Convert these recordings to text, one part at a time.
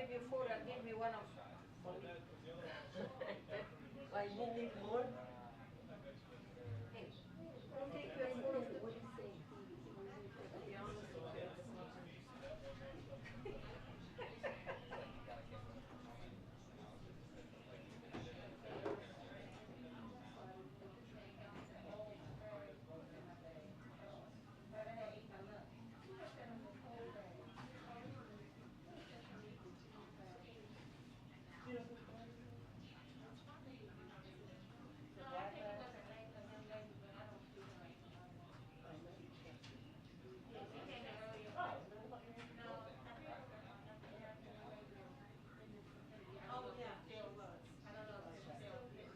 give you food, I'll give you one of Why you need more? hey, I'll take your food. What do you say? oh yeah, there was. I don't know if it's still here.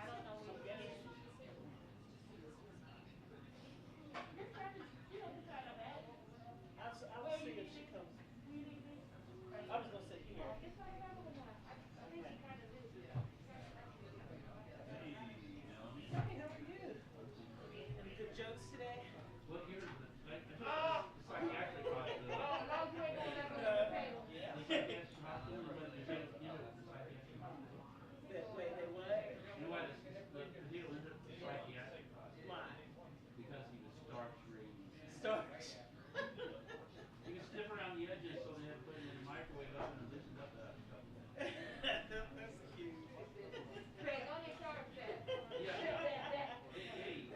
I don't know where it is. I will see if she comes. I was gonna sit here. Hey, how are you? Any good jokes today? Well, here's the, the psychiatric hospital. Yeah. The psychiatric hospital, you know, the psychiatric hospital. Wait, they what? You know why the deal is the psychiatric hospital? Why? Because he was starch free. Starch. He was stiff around the edges, so they had to put him in the microwave oven and loosened up that stuff. That's cute. Craig, on your charge that. Yeah. Hey.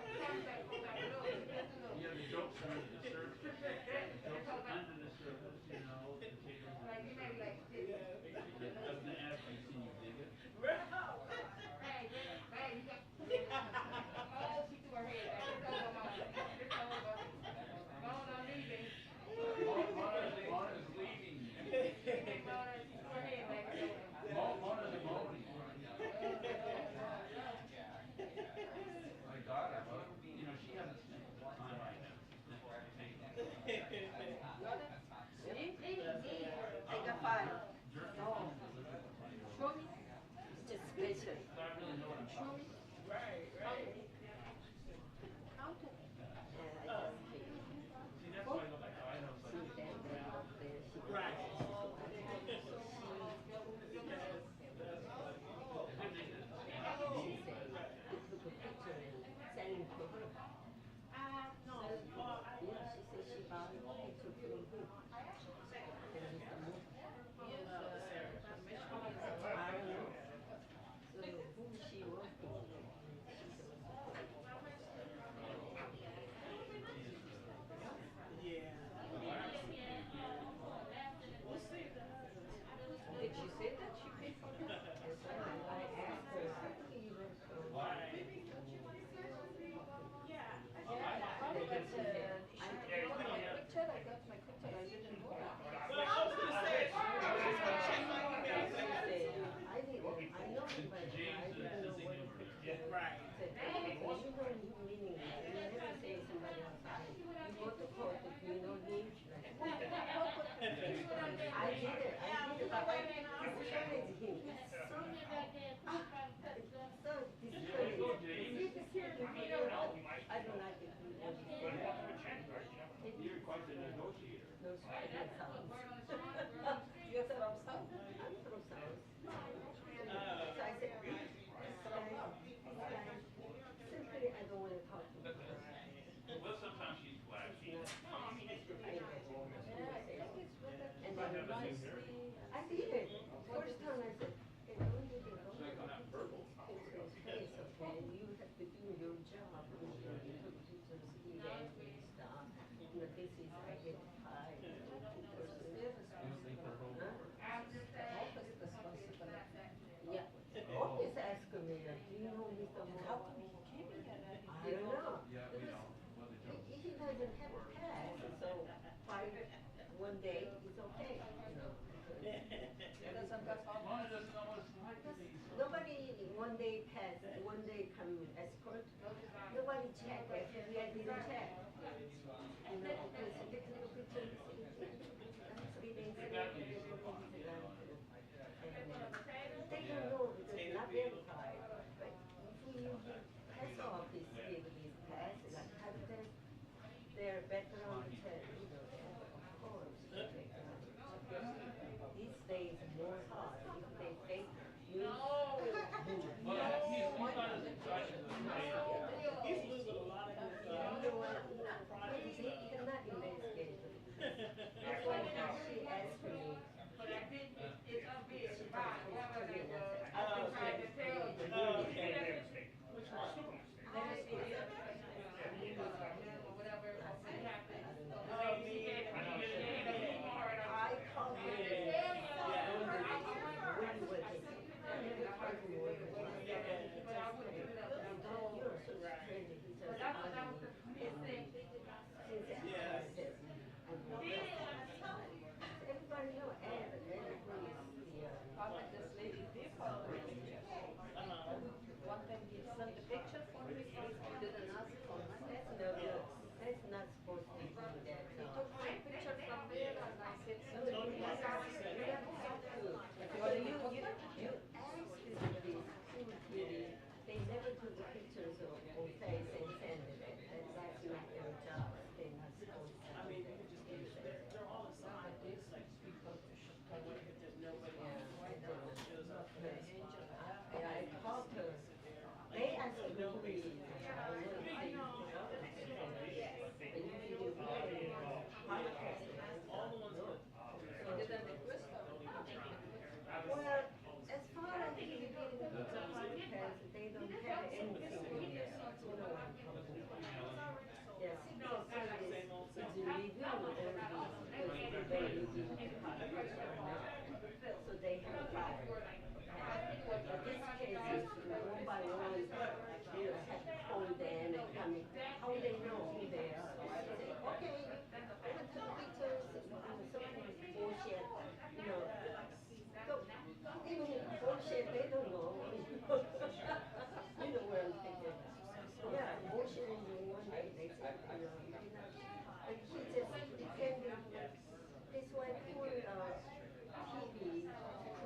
Yeah, the jokes under the surface. The jokes are under the surface, you know. Like you may be like this. I was gonna ask you, can you dig it? Hey, hey, you got. Oh, she threw her head back. It's over, Mom. It's over. Mom, I'm leaving. Mona's leaving. Hey, Mona, she threw her head back. It's over. Mona's moaning. My daughter, you know, she hasn't spent time right now. I got five. No. Show me. Just special. So I really know what I'm talking about. Right. Count it. Yeah, I just figured. See, that's why I go back to I know See something. that girl up there, she can- Right. She said, they took a picture and sent it to her. No. Yeah, she said she bought a picture from him. And Mr. Moore. I don't know. So who she was thinking? Yeah. We'll see. Did she say that she paid for it? Yes, I asked her, I think you were Why? I got my picture, I didn't know. Well, I was gonna say, I was just gonna check my email. I didn't, I know him, but I didn't know what his picture. Right. Well, you know his meaning, you never say somebody else. You go to court if you know him. I did it, but I discouraged him. It's so discouraging. I don't like it. You're quite the negotiator. No, that sounds. You're from South? I'm from South. So I said, this guy, simply I don't want to talk to him. Well, sometimes she's flashy. And then I did it. First time I said, hey, don't you think So I got out verbal. it's okay, you have to do your job. You took pictures here and stuff. You know, this is identified. You think they're wrong? Office responsibility. Yeah. Office asked me, do you know Mr. Moore? How come he came here? I don't know. Yeah, we know. Well, the jokes. He doesn't have a pass, so one day it's okay, you know. So they have five. But this case is one by one, you know, have to call them and come in. How they know who they are? They say, okay, I want to take pictures, some bullshit, you know. So, even bullshit, they don't know. You know where I'm thinking. Yeah, bullshit in one day, they say, you know, but he just defending. That's why poor TV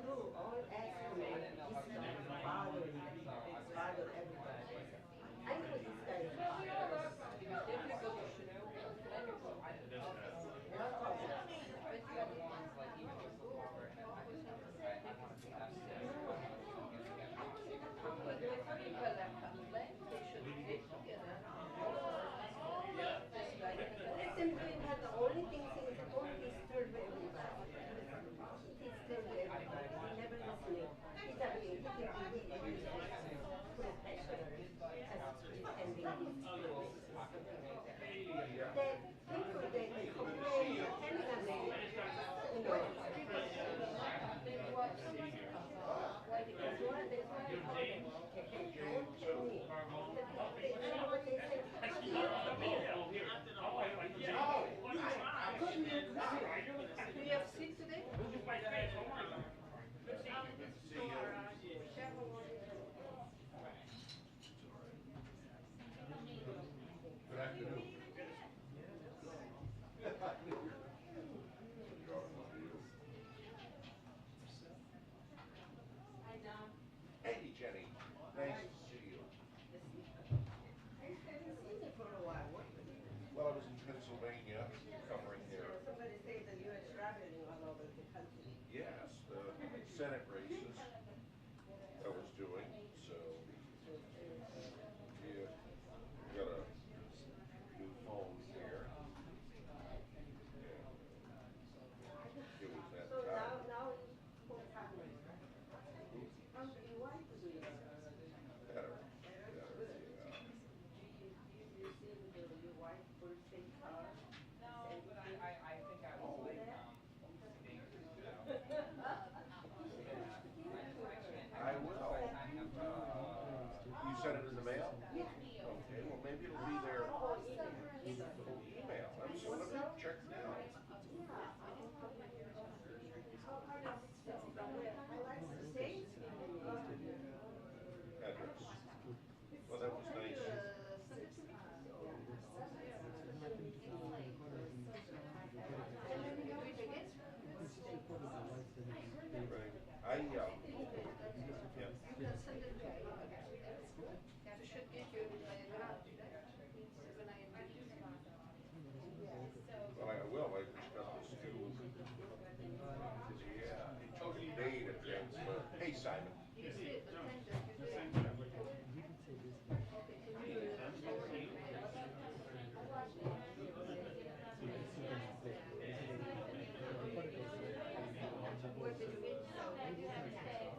crew all asking me, this guy is bothering them, bother everybody. I know this guy is simply had the only thing is don't disturb everybody. He disturbed everybody. He never listening. He's having he can be professional as pretending he's good. That people they complain depending on the you know Do you have seat today? Good afternoon. Hey, Jenny. Nice to see you. I haven't seen you for a while. What? Well, I was in Pennsylvania covering their, Somebody say that you are traveling all over the country. yes, the Senate races I was doing, so yeah, got a new phone here. It was that So time. now what's happening? How's your wife doing? Better, yeah. You see your wife birthday card? No, but I think I was like, I will. You sent it in the mail? Yeah. Okay, well, maybe it'll be there. Oh, email. Email. So let me check now. Address. Well, that was nice. Right. Yeah. should get you Well, I will. I just got this new. Yeah, it took a day to transfer. Hey, Simon. Where did you get?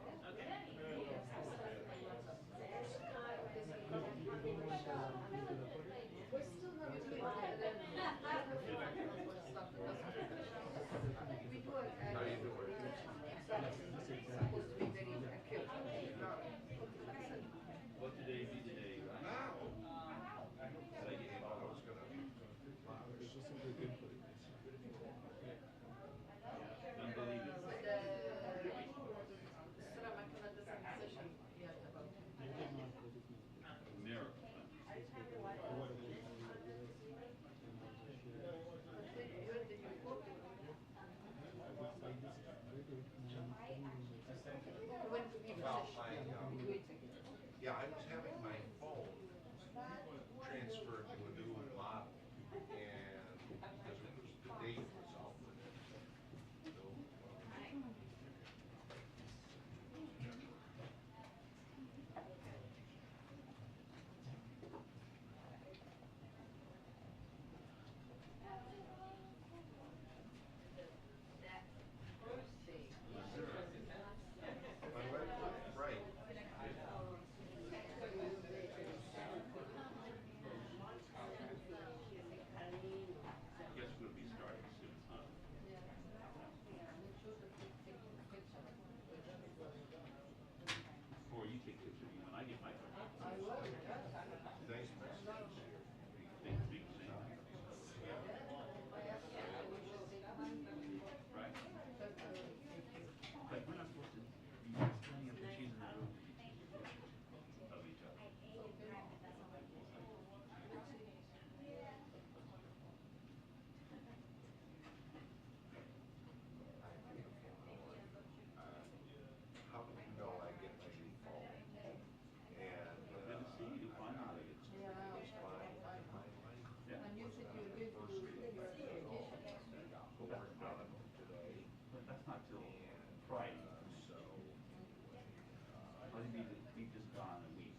He's just gone a week.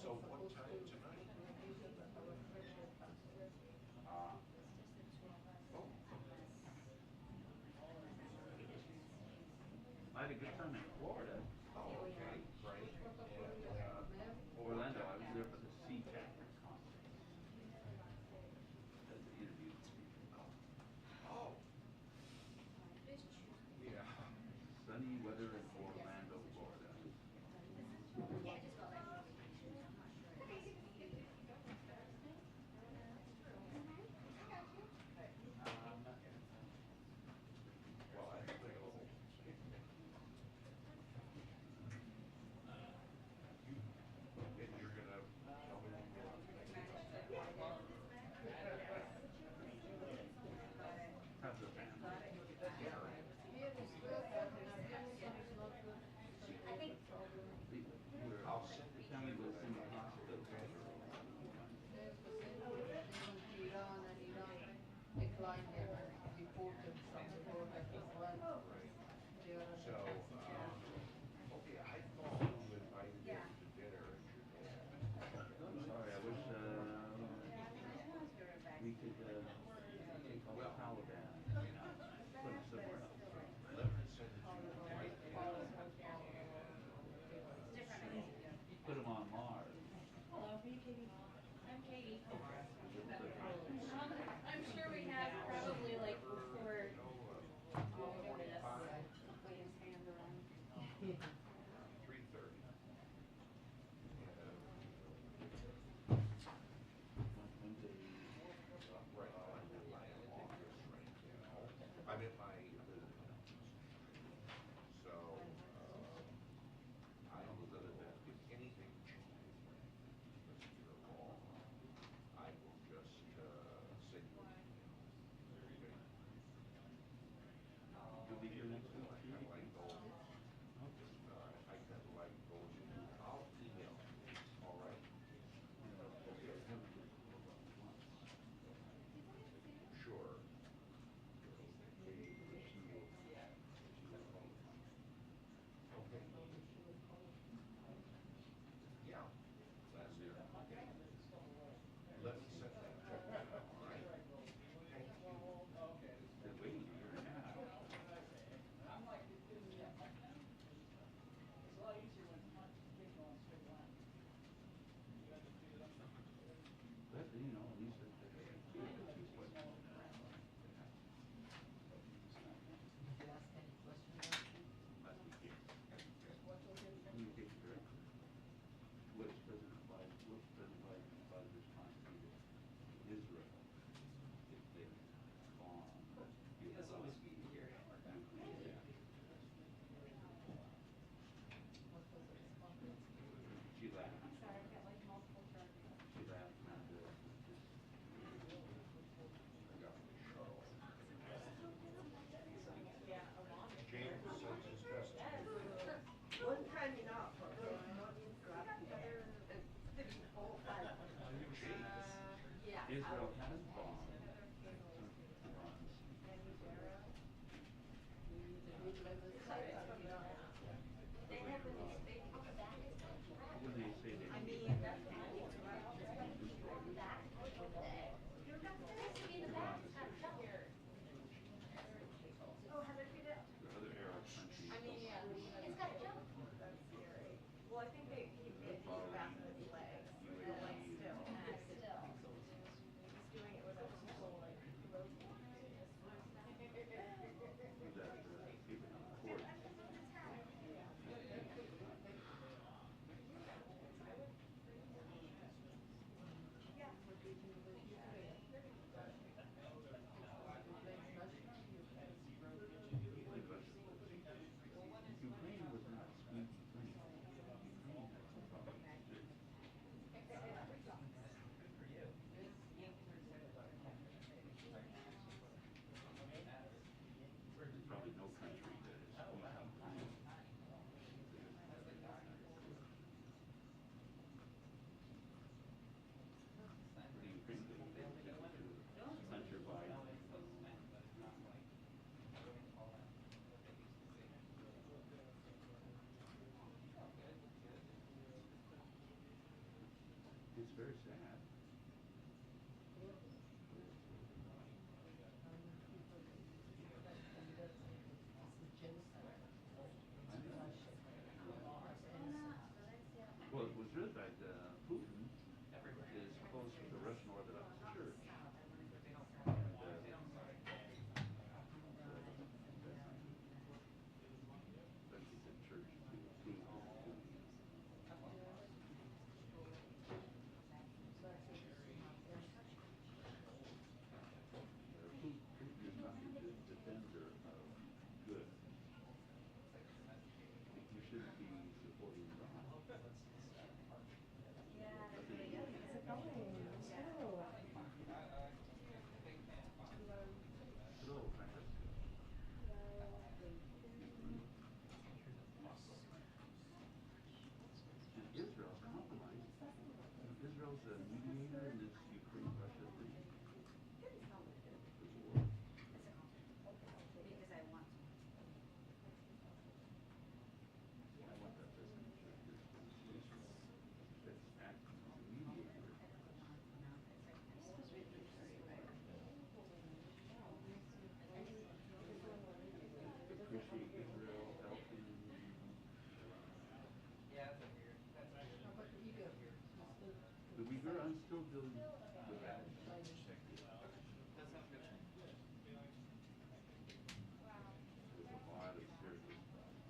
So what time tonight? Oh. I had a good time in Florida. Oh, okay, great. And, Orlando, I was there for the Sea Captains Conference. As an interview speaker. oh, yeah. Sunny weather in Orlando, Florida. Well, I think and you're gonna tell me when you're on. How's the family? I'll send it to Family you. was in the hospital. Declined their reported Salvador as well. So, okay, I thought you invited me to dinner and you're going. I'm sorry, I wish we could take all the Taliban, put it somewhere else. Let me send it to you right now. Put them on Mars. Hello, are you Katie? I'm Katie. I'm sure we have probably like before all of this. Put his hand around. 3:30. Right, I'm in my office right now. I'm in my visiting office. So, I will, if anything changes, Mr. Law, I will just, send you an email. You'll be here next week, I too? kinda like going, I kinda like going, I'll email you, all right? Sure. Okay. Yeah, that's it. Okay. Let me set that check now, all right? Thank you. They're waiting a year and a half. But, you know, at least they're two questions. Must be here. Communication director. What is President Biden, what's President Biden's trying to do to Israel if they bomb? Yes, always be here. Nuclear. She laughed. I'm sorry, I've got like multiple charges. She laughed and I got my shuttle. Yeah, a lot. James says his best to do. One time enough, okay? Not interrupt each other. It's the whole time. James. Yeah. Israel has bombed. They have when they come back. When they say they. I mean, that's oh, Heather, feed it. The other Arab countries. I mean, yeah. It's got jump. That's scary. Well, I think they keep it back in its legs. But like still. Still. very sad. Well, it was really bad. Putin is close with the Russian Orthodox Church. And, especially the church to approve his duties. Putin is not a good defender of good. You shouldn't be supporting God. Hello, Francesca. And Israel compromised. Israel's a mediator in this Ukraine-Russia thing. The war. I want that president that's acting as a mediator. Appreciate Israel helping. The Uyghur, I'm still dealing with that. There's a lot of serious problems.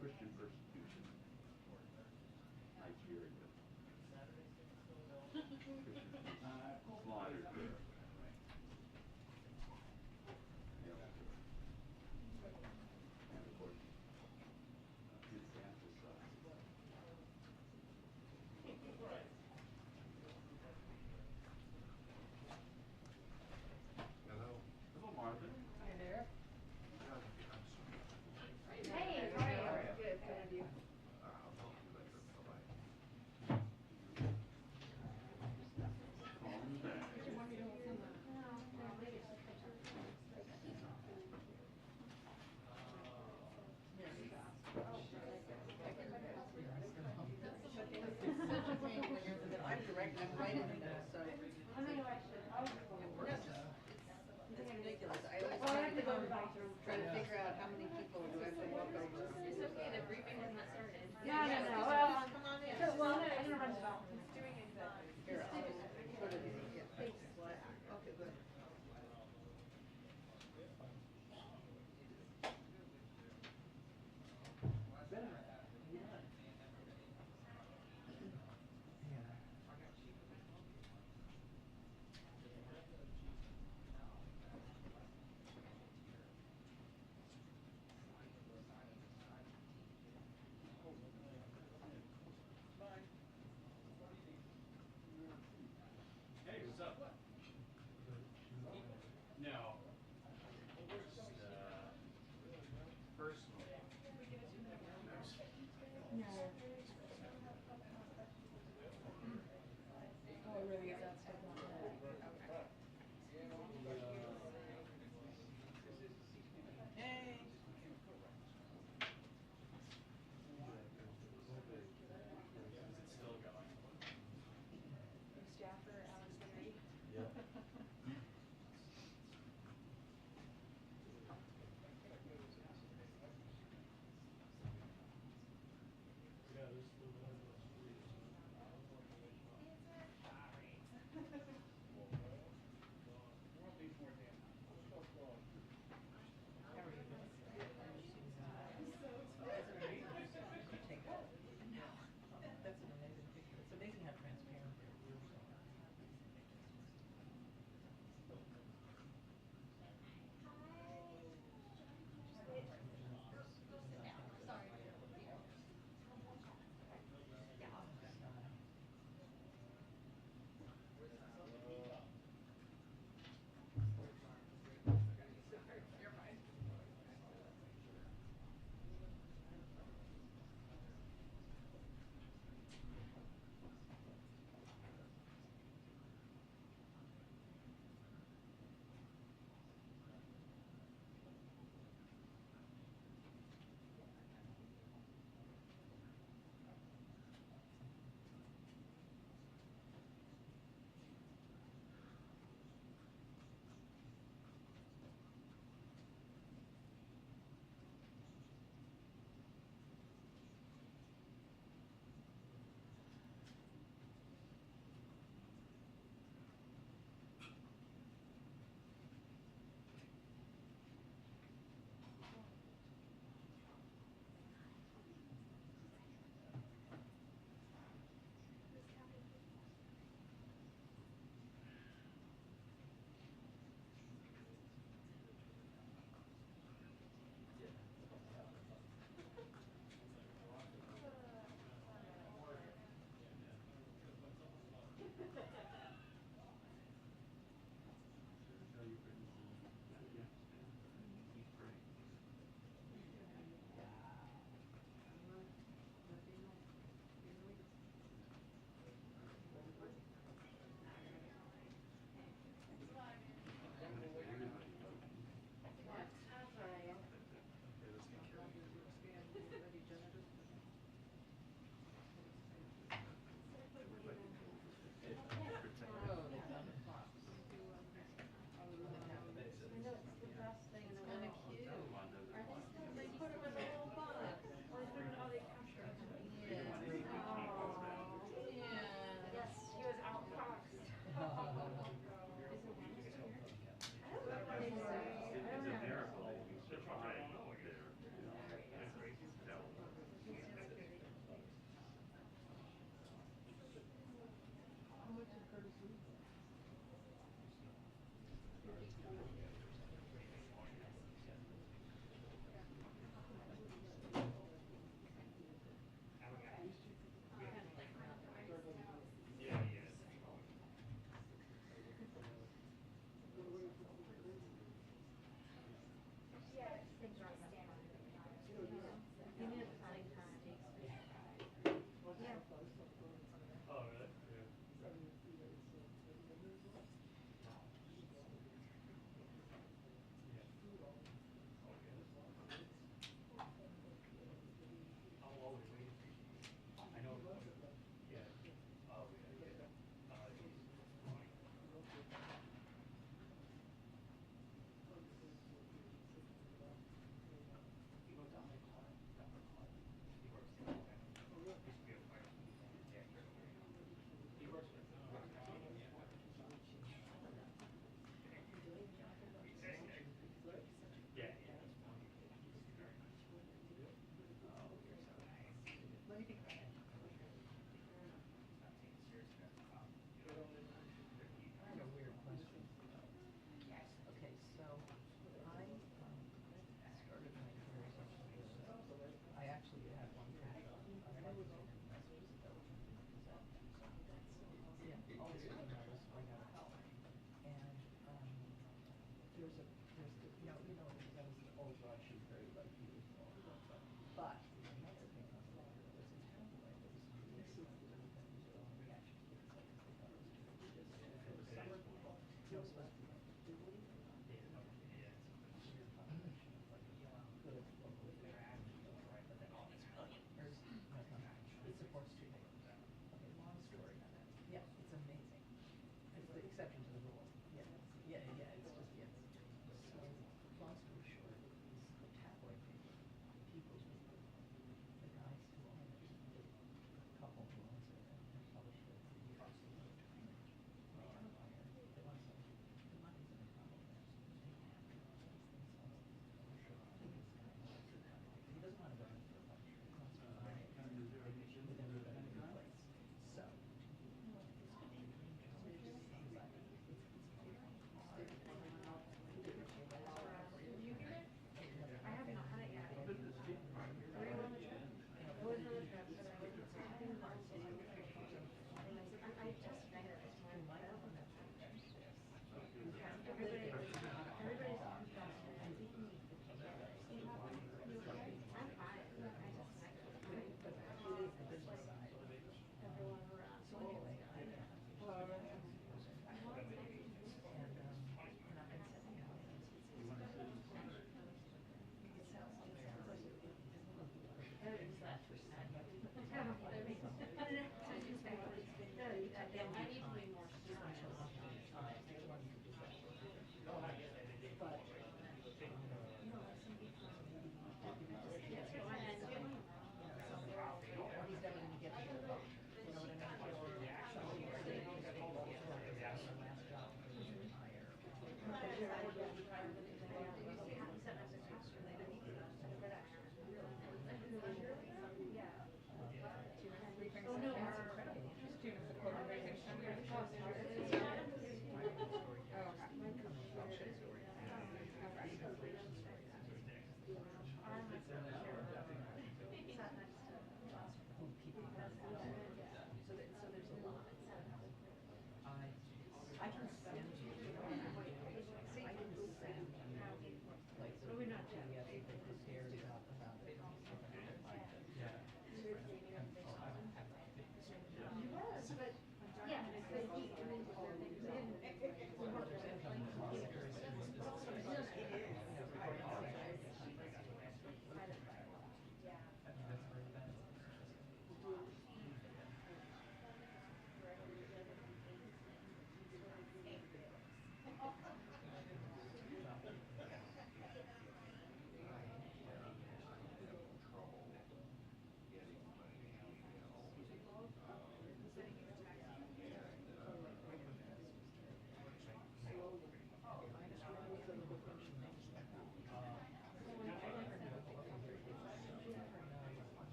Christian persecution. Nigeria. Christians slaughtered there. And of course, infanticide. Hello. Hello, Martha. Hi there. Hey, how are you? Good, good of you. I'll talk to you later. Bye-bye. Calling you back. Such a pain when you're, I'm direct, I'm right in the middle, so. It's ridiculous. I always try to figure out how many people do I have to walk over. It's okay, the briefing has not started. No, no, no. Well, well, no, I'm gonna run this off. It's doing exactly. Here, I'll just put it in, yeah. Okay, good. Hey, what's up? No. Just, personally. No. Oh, really? Is that stuff on the? Hey. Is it still going? Staffer, Alex Henry. Oh, really? Yeah.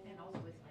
And also it's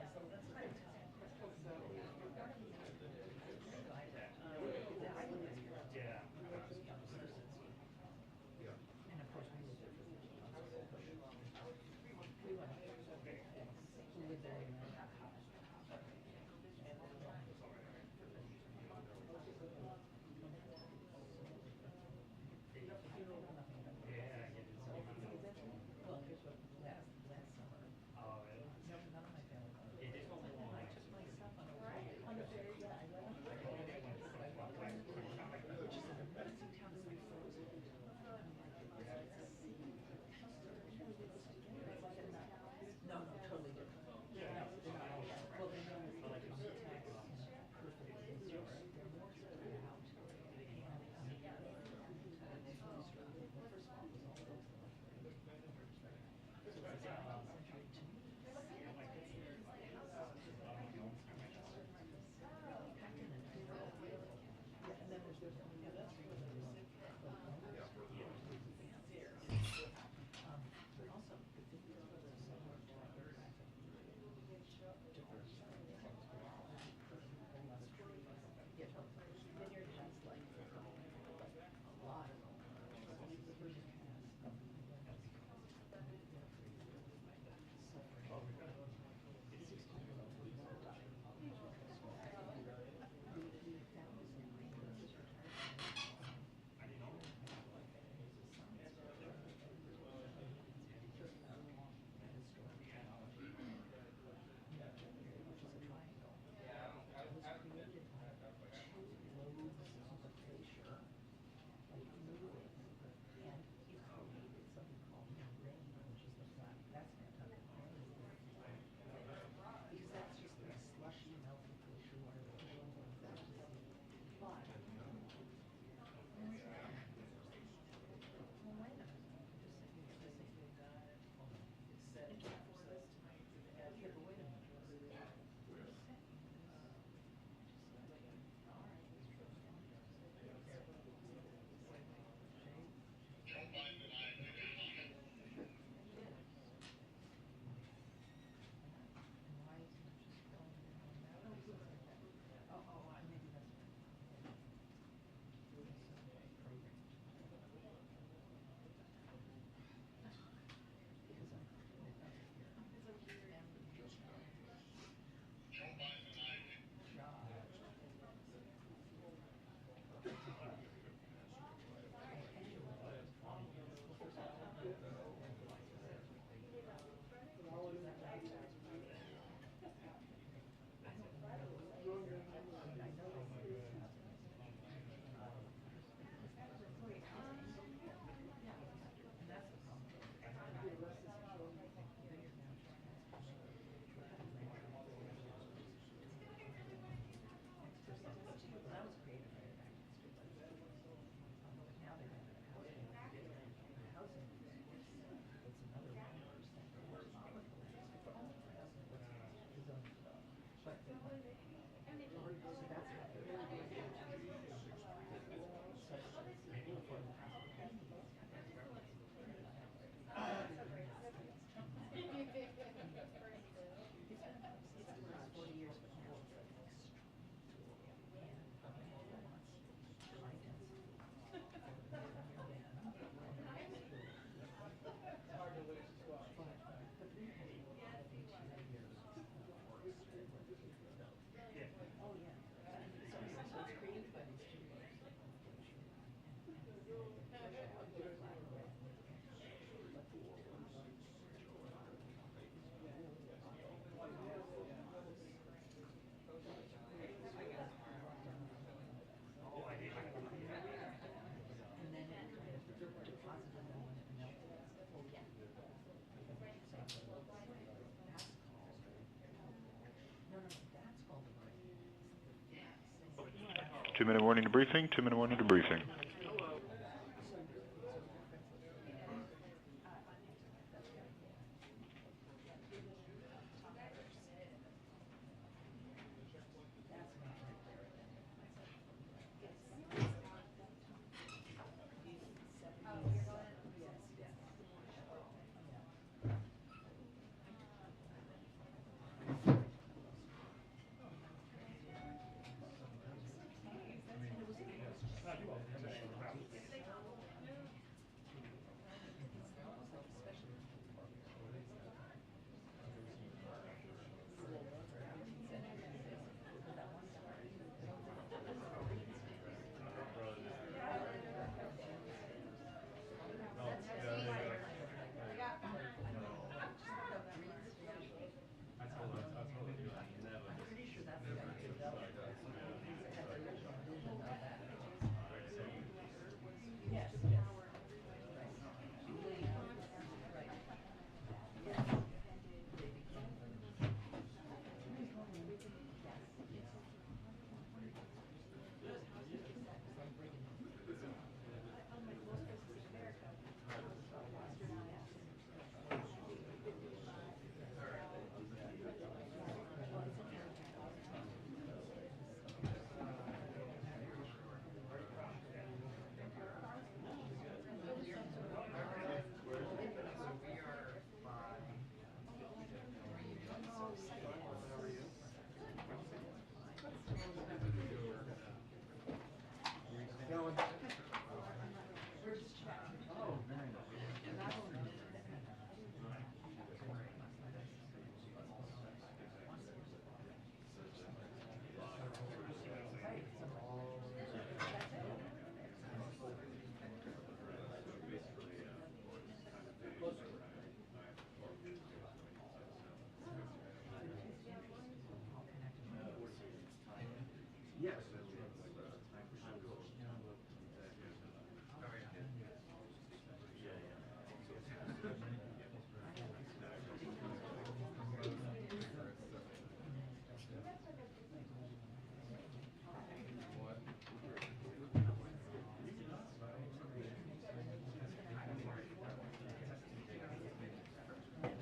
2-minute warning to briefing. 2-minute warning to briefing.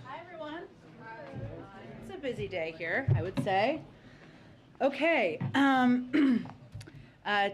Hi, everyone. It's a busy day here, I would say. Okay.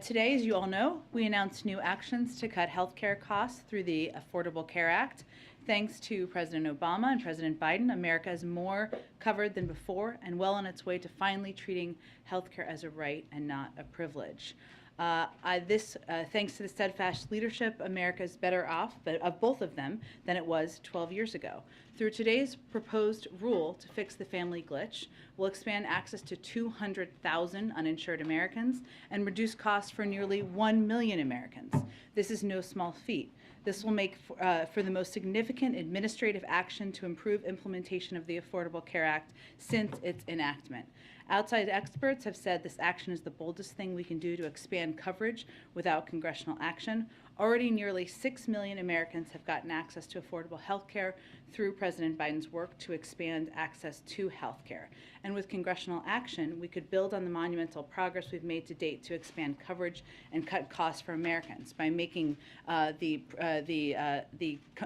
Today, as you all know, we announced new actions to cut healthcare costs through the Affordable Care Act. Thanks to President Obama and President Biden, America is more covered than before and well on its way to finally treating healthcare as a right and not a privilege. Thanks to the steadfast leadership, America is better off, but of both of them, than it was 12 years ago. Through today's proposed rule to fix the family glitch, we'll expand access to 200,000 uninsured Americans and reduce costs for nearly 1 million Americans. This is no small feat. This will make for the most significant administrative action to improve implementation of the Affordable Care Act since its enactment. Outside experts have said this action is the boldest thing we can do to expand coverage without congressional action. Already nearly 6 million Americans have gotten access to affordable health care through President Biden's work to expand access to health care. And with congressional action, we could build on the monumental progress we've made to date to expand coverage and cut costs for Americans by making the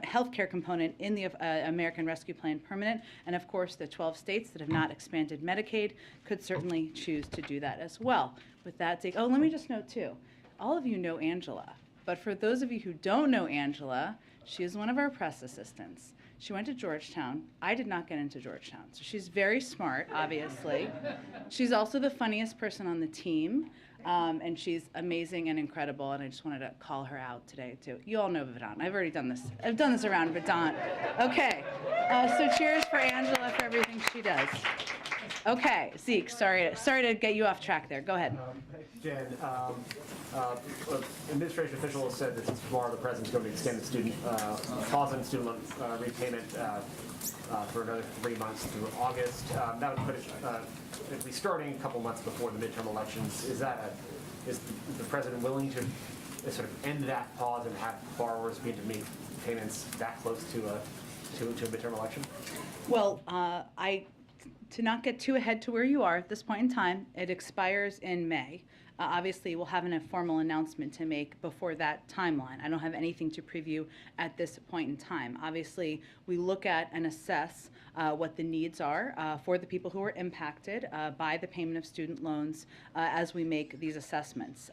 health care component in the American Rescue Plan permanent. And of course, the 12 states that have not expanded Medicaid could certainly choose to do that as well. With that, let me just note too, all of you know Angela. But for those of you who don't know Angela, she is one of our press assistants. She went to Georgetown. I did not get into Georgetown. So she's very smart, obviously. She's also the funniest person on the team. And she's amazing and incredible. And I just wanted to call her out today, too. You all know Vedant. I've already done this. I've done this around Vedant. Okay. So cheers for Angela for everything she does. Okay, Zeke, sorry to get you off track there. Go ahead. Jen, administration officials said that since tomorrow the president's going to extend the pause on student loan repayment for another 3 months through August. That would put it at least starting a couple months before the midterm elections. Is the president willing to sort of end that pause and have borrowers begin to make payments that close to a midterm election? Well, to not get too ahead to where you are at this point in time, it expires in May. obviously, we'll have a formal announcement to make before that timeline. I don't have anything to preview at this point in time. Obviously, we look at and assess what the needs are for the people who are impacted by the payment of student loans as we make these assessments.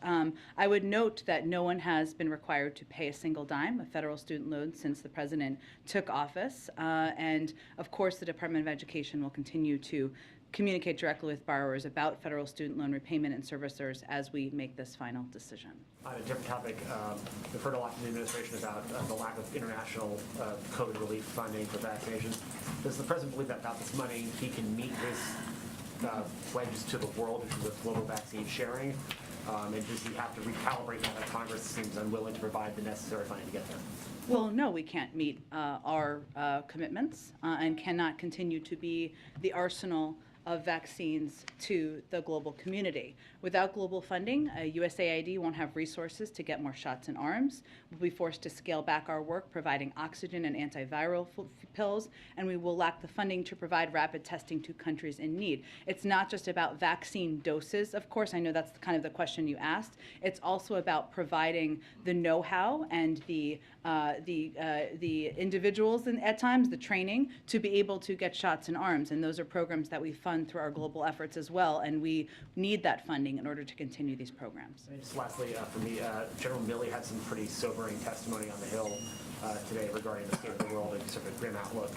I would note that no one has been required to pay a single dime of federal student loans since the president took office. And of course, the Department of Education will continue to communicate directly with borrowers about federal student loan repayment and servicers as we make this final decision. On a different topic, we've heard a lot from the administration about the lack of international COVID relief funding for vaccinations. Does the president believe that without this money, he can meet his pledges to the world in terms of global vaccine sharing? And does he have to recalibrate now that Congress seems unwilling to provide the necessary funding to get there? Well, no, we can't meet our commitments and cannot continue to be the arsenal of vaccines to the global community. Without global funding, USAID won't have resources to get more shots in arms. We'll be forced to scale back our work providing oxygen and antiviral pills, and we will lack the funding to provide rapid testing to countries in need. It's not just about vaccine doses, of course. I know that's kind of the question you asked. It's also about providing the know-how and the individuals and at times the training to be able to get shots in arms, and those are programs that we fund through our global efforts as well, and we need that funding in order to continue these programs. And just lastly, for me, General Milley had some pretty sobering testimony on the Hill today regarding the state of the world and sort of a grim outlook.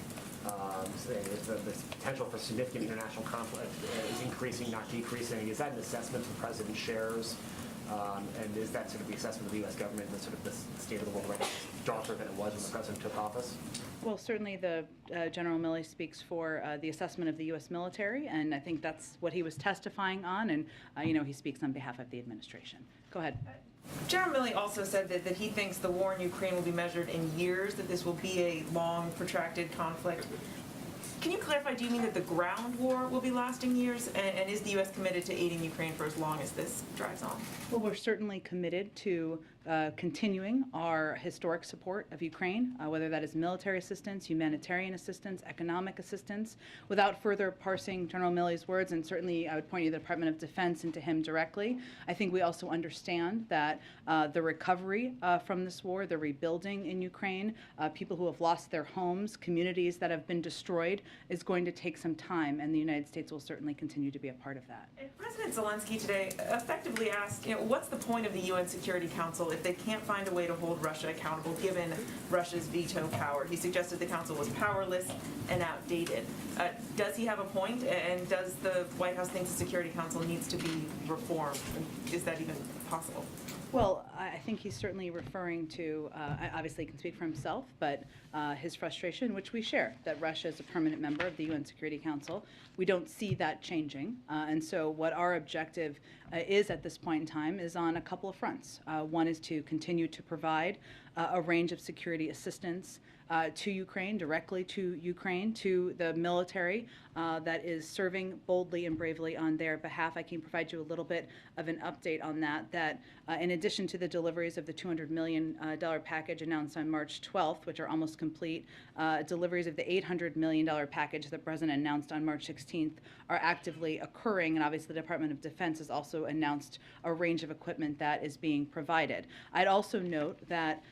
Saying that the potential for significant international conflict is increasing, not decreasing. Is that an assessment the president shares? And is that sort of the assessment of the U.S. government that sort of the state of the world right now is darker than it was when the president took office? Well, certainly the General Milley speaks for the assessment of the U.S. military, and I think that's what he was testifying on, and he speaks on behalf of the administration. Go ahead. General Milley also said that he thinks the war in Ukraine will be measured in years, that this will be a long, protracted conflict. Can you clarify, do you mean that the ground war will be lasting years? And is the U.S. committed to aiding Ukraine for as long as this drags on? Well, we're certainly committed to continuing our historic support of Ukraine, whether that is military assistance, humanitarian assistance, economic assistance. Without further parsing General Milley's words, and certainly I would point you to the Department of Defense and to him directly, I think we also understand that the recovery from this war, the rebuilding in Ukraine, people who have lost their homes, communities that have been destroyed, is going to take some time, and the United States will certainly continue to be a part of that. And President Zelensky today effectively asked, what's the point of the UN Security Council if they can't find a way to hold Russia accountable given Russia's veto power? He suggested the council was powerless and outdated. Does he have a point, and does the White House think the Security Council needs to be reformed? Is that even possible? Well, I think he's certainly referring to, obviously he can speak for himself, but his frustration, which we share, that Russia is a permanent member of the UN Security Council. We don't see that changing. And so what our objective is at this point in time is on a couple of fronts. One is to continue to provide a range of security assistance to Ukraine, directly to Ukraine, to the military that is serving boldly and bravely on their behalf. I can provide you a little bit of an update on that, in addition to the deliveries of the $200 million package announced on March 12th, which are almost complete, deliveries of the $800 million package the President announced on March 16th are actively occurring, and obviously the Department of Defense has also announced a range of equipment that is being provided. I'd also note that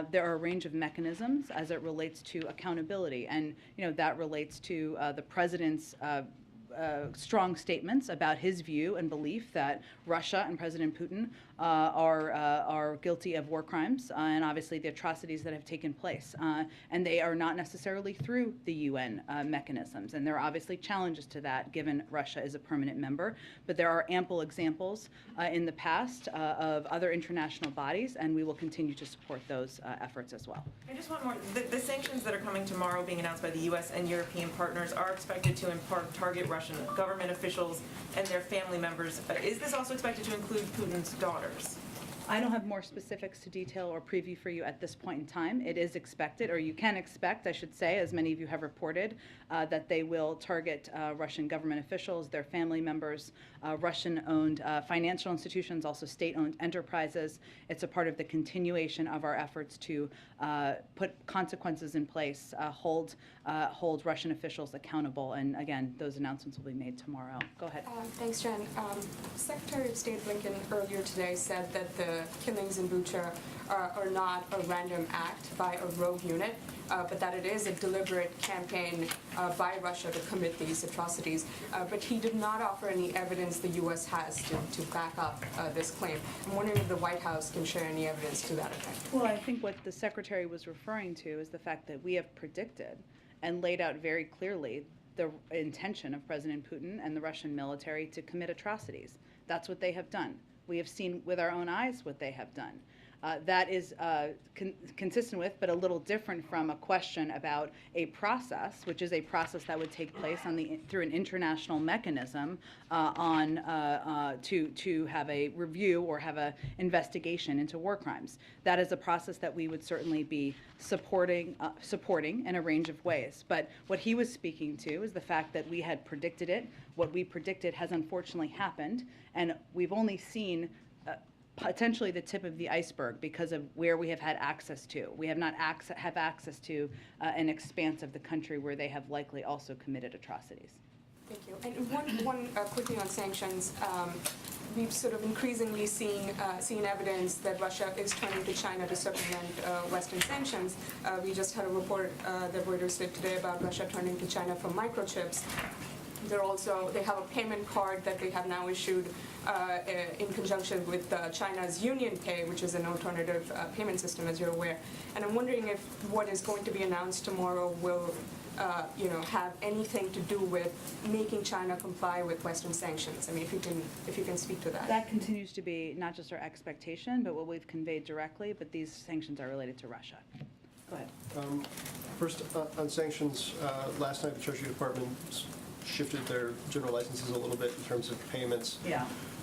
there are a range of mechanisms as it relates to accountability, and that relates to the President's strong statements about his view and belief that Russia and President Putin are guilty of war crimes and obviously the atrocities that have taken place. And they are not necessarily through the UN mechanisms. And there are obviously challenges to that given Russia is a permanent member. But there are ample examples in the past of other international bodies, and we will continue to support those efforts as well. And just one more. The sanctions that are coming tomorrow being announced by the U.S. and European partners are expected to in part target Russian government officials and their family members. Is this also expected to include Putin's daughters? I don't have more specifics to detail or preview for you at this point in time. It is expected, or you can expect, I should say, as many of you have reported, that they will target Russian government officials, their family members, Russian-owned financial institutions, also state-owned enterprises. It's a part of the continuation of our efforts to put consequences in place, hold Russian officials accountable. And again, those announcements will be made tomorrow. Go ahead. Thanks, Jen. Secretary of State Blinken earlier today said that the killings in Bucha are not a random act by a rogue unit, but that it is a deliberate campaign by Russia to commit these atrocities. But he did not offer any evidence the U.S. has to back up this claim. I'm wondering if the White House can share any evidence to that effect. Well, I think what the Secretary was referring to is the fact that we have predicted and laid out very clearly the intention of President Putin and the Russian military to commit atrocities. That's what they have done. We have seen with our own eyes what they have done. That is consistent with, but a little different from a question about a process, which is a process that would take place through an international mechanism to have a review or have an investigation into war crimes. That is a process that we would certainly be supporting in a range of ways. But what he was speaking to is the fact that we had predicted it. What we predicted has unfortunately happened, and we've only seen potentially the tip of the iceberg because of where we have had access to. We have not have access to an expanse of the country where they have likely also committed atrocities. Thank you. And one quickly on sanctions. We've sort of increasingly seen evidence that Russia is turning to China to supplement Western sanctions. We just had a report that Reuters did today about Russia turning to China for microchips. They have a payment card that they have now issued in conjunction with China's Union Pay, which is an alternative payment system, as you're aware. And I'm wondering if what is going to be announced tomorrow will have anything to do with making China comply with Western sanctions. I mean, if you can speak to that. That continues to be not just our expectation, but what we've conveyed directly, but these sanctions are related to Russia. Go ahead. First, on sanctions, last night the Treasury Department shifted their general licenses a little bit in terms of payments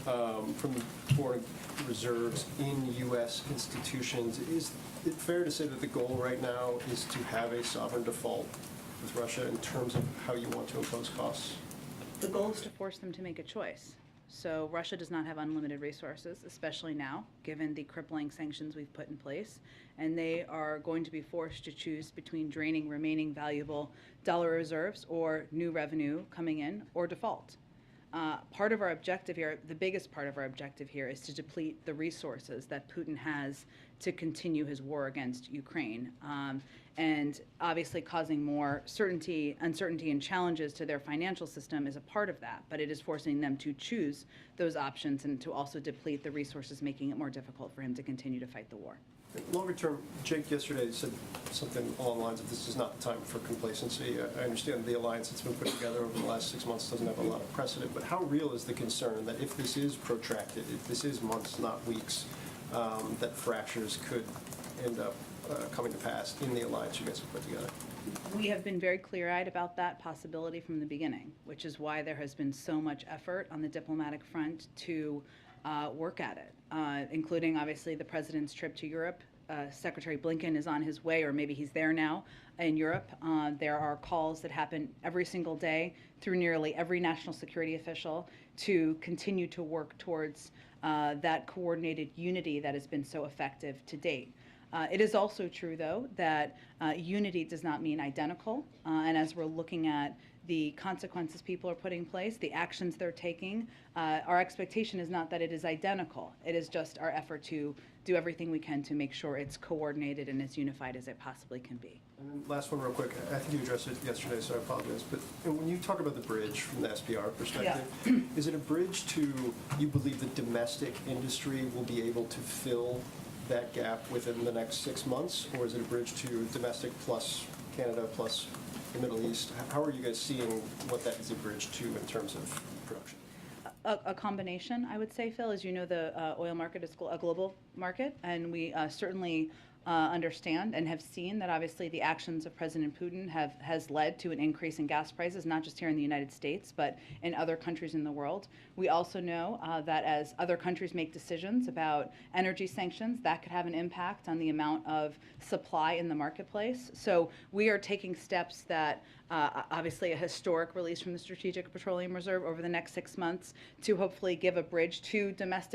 from foreign reserves in U.S. institutions. Is it fair to say that the goal right now is to have a sovereign default with Russia in terms of how you want to impose costs? The goal is to force them to make a choice. So Russia does not have unlimited resources, especially now, given the crippling sanctions we've put in place. And they are going to be forced to choose between draining remaining valuable dollar reserves or new revenue coming in or default. Part of our objective here, the biggest part of our objective here, is to deplete the resources that Putin has to continue his war against Ukraine. And obviously causing more uncertainty and challenges to their financial system is a part of that, but it is forcing them to choose those options and to also deplete the resources, making it more difficult for him to continue to fight the war. Longer term, Jake yesterday said something along the lines of this is not the time for complacency. I understand the alliance that's been put together over the last 6 months doesn't have a lot of precedent, but how real is the concern that if this is protracted, if this is months, not weeks, that fractures could end up coming to pass in the alliance you guys have put together? We have been very clear-eyed about that possibility from the beginning, which is why there has been so much effort on the diplomatic front to work at it, including obviously the president's trip to Europe. Secretary Blinken is on his way, or maybe he's there now in Europe. There are calls that happen every single day through nearly every national security official to continue to work towards that coordinated unity that has been so effective to date. It is also true, though, that unity does not mean identical. And as we're looking at the consequences people are putting in place, the actions they're taking, our expectation is not that it is identical. It is just our effort to do everything we can to make sure it's coordinated and as unified as it possibly can be. And then last one real quick. I think you addressed it yesterday, so I apologize. But when you talk about the bridge from the SPR perspective, is it a bridge to, you believe the domestic industry will be able to fill that gap within the next 6 months, or is it a bridge to domestic plus Canada plus the Middle East? How are you guys seeing what that is a bridge to in terms of production? A combination, I would say, Phil. As you know, the oil market is a global market, and we certainly understand and have seen that obviously the actions of President Putin has led to an increase in gas prices, not just here in the United States, but in other countries in the world. We also know that as other countries make decisions about energy sanctions, that could have an impact on the amount of supply in the marketplace. So we are taking steps that obviously a historic release from the Strategic Petroleum Reserve over the next 6 months to hopefully give a bridge to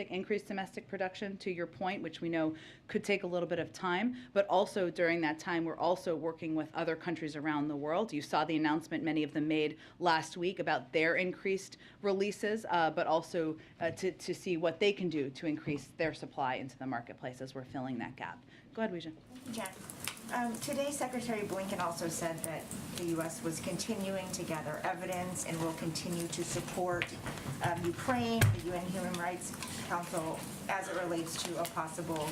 increased domestic production, to your point, which we know could take a little bit of time. But also during that time, we're also working with other countries around the world. You saw the announcement many of them made last week about their increased releases, but also to see what they can do to increase their supply into the marketplace as we're filling that gap. Go ahead, Weijia. Jen. Today, Secretary Blinken also said that the U.S. was continuing to gather evidence and will continue to support Ukraine, the UN Human Rights Council, as it relates to a possible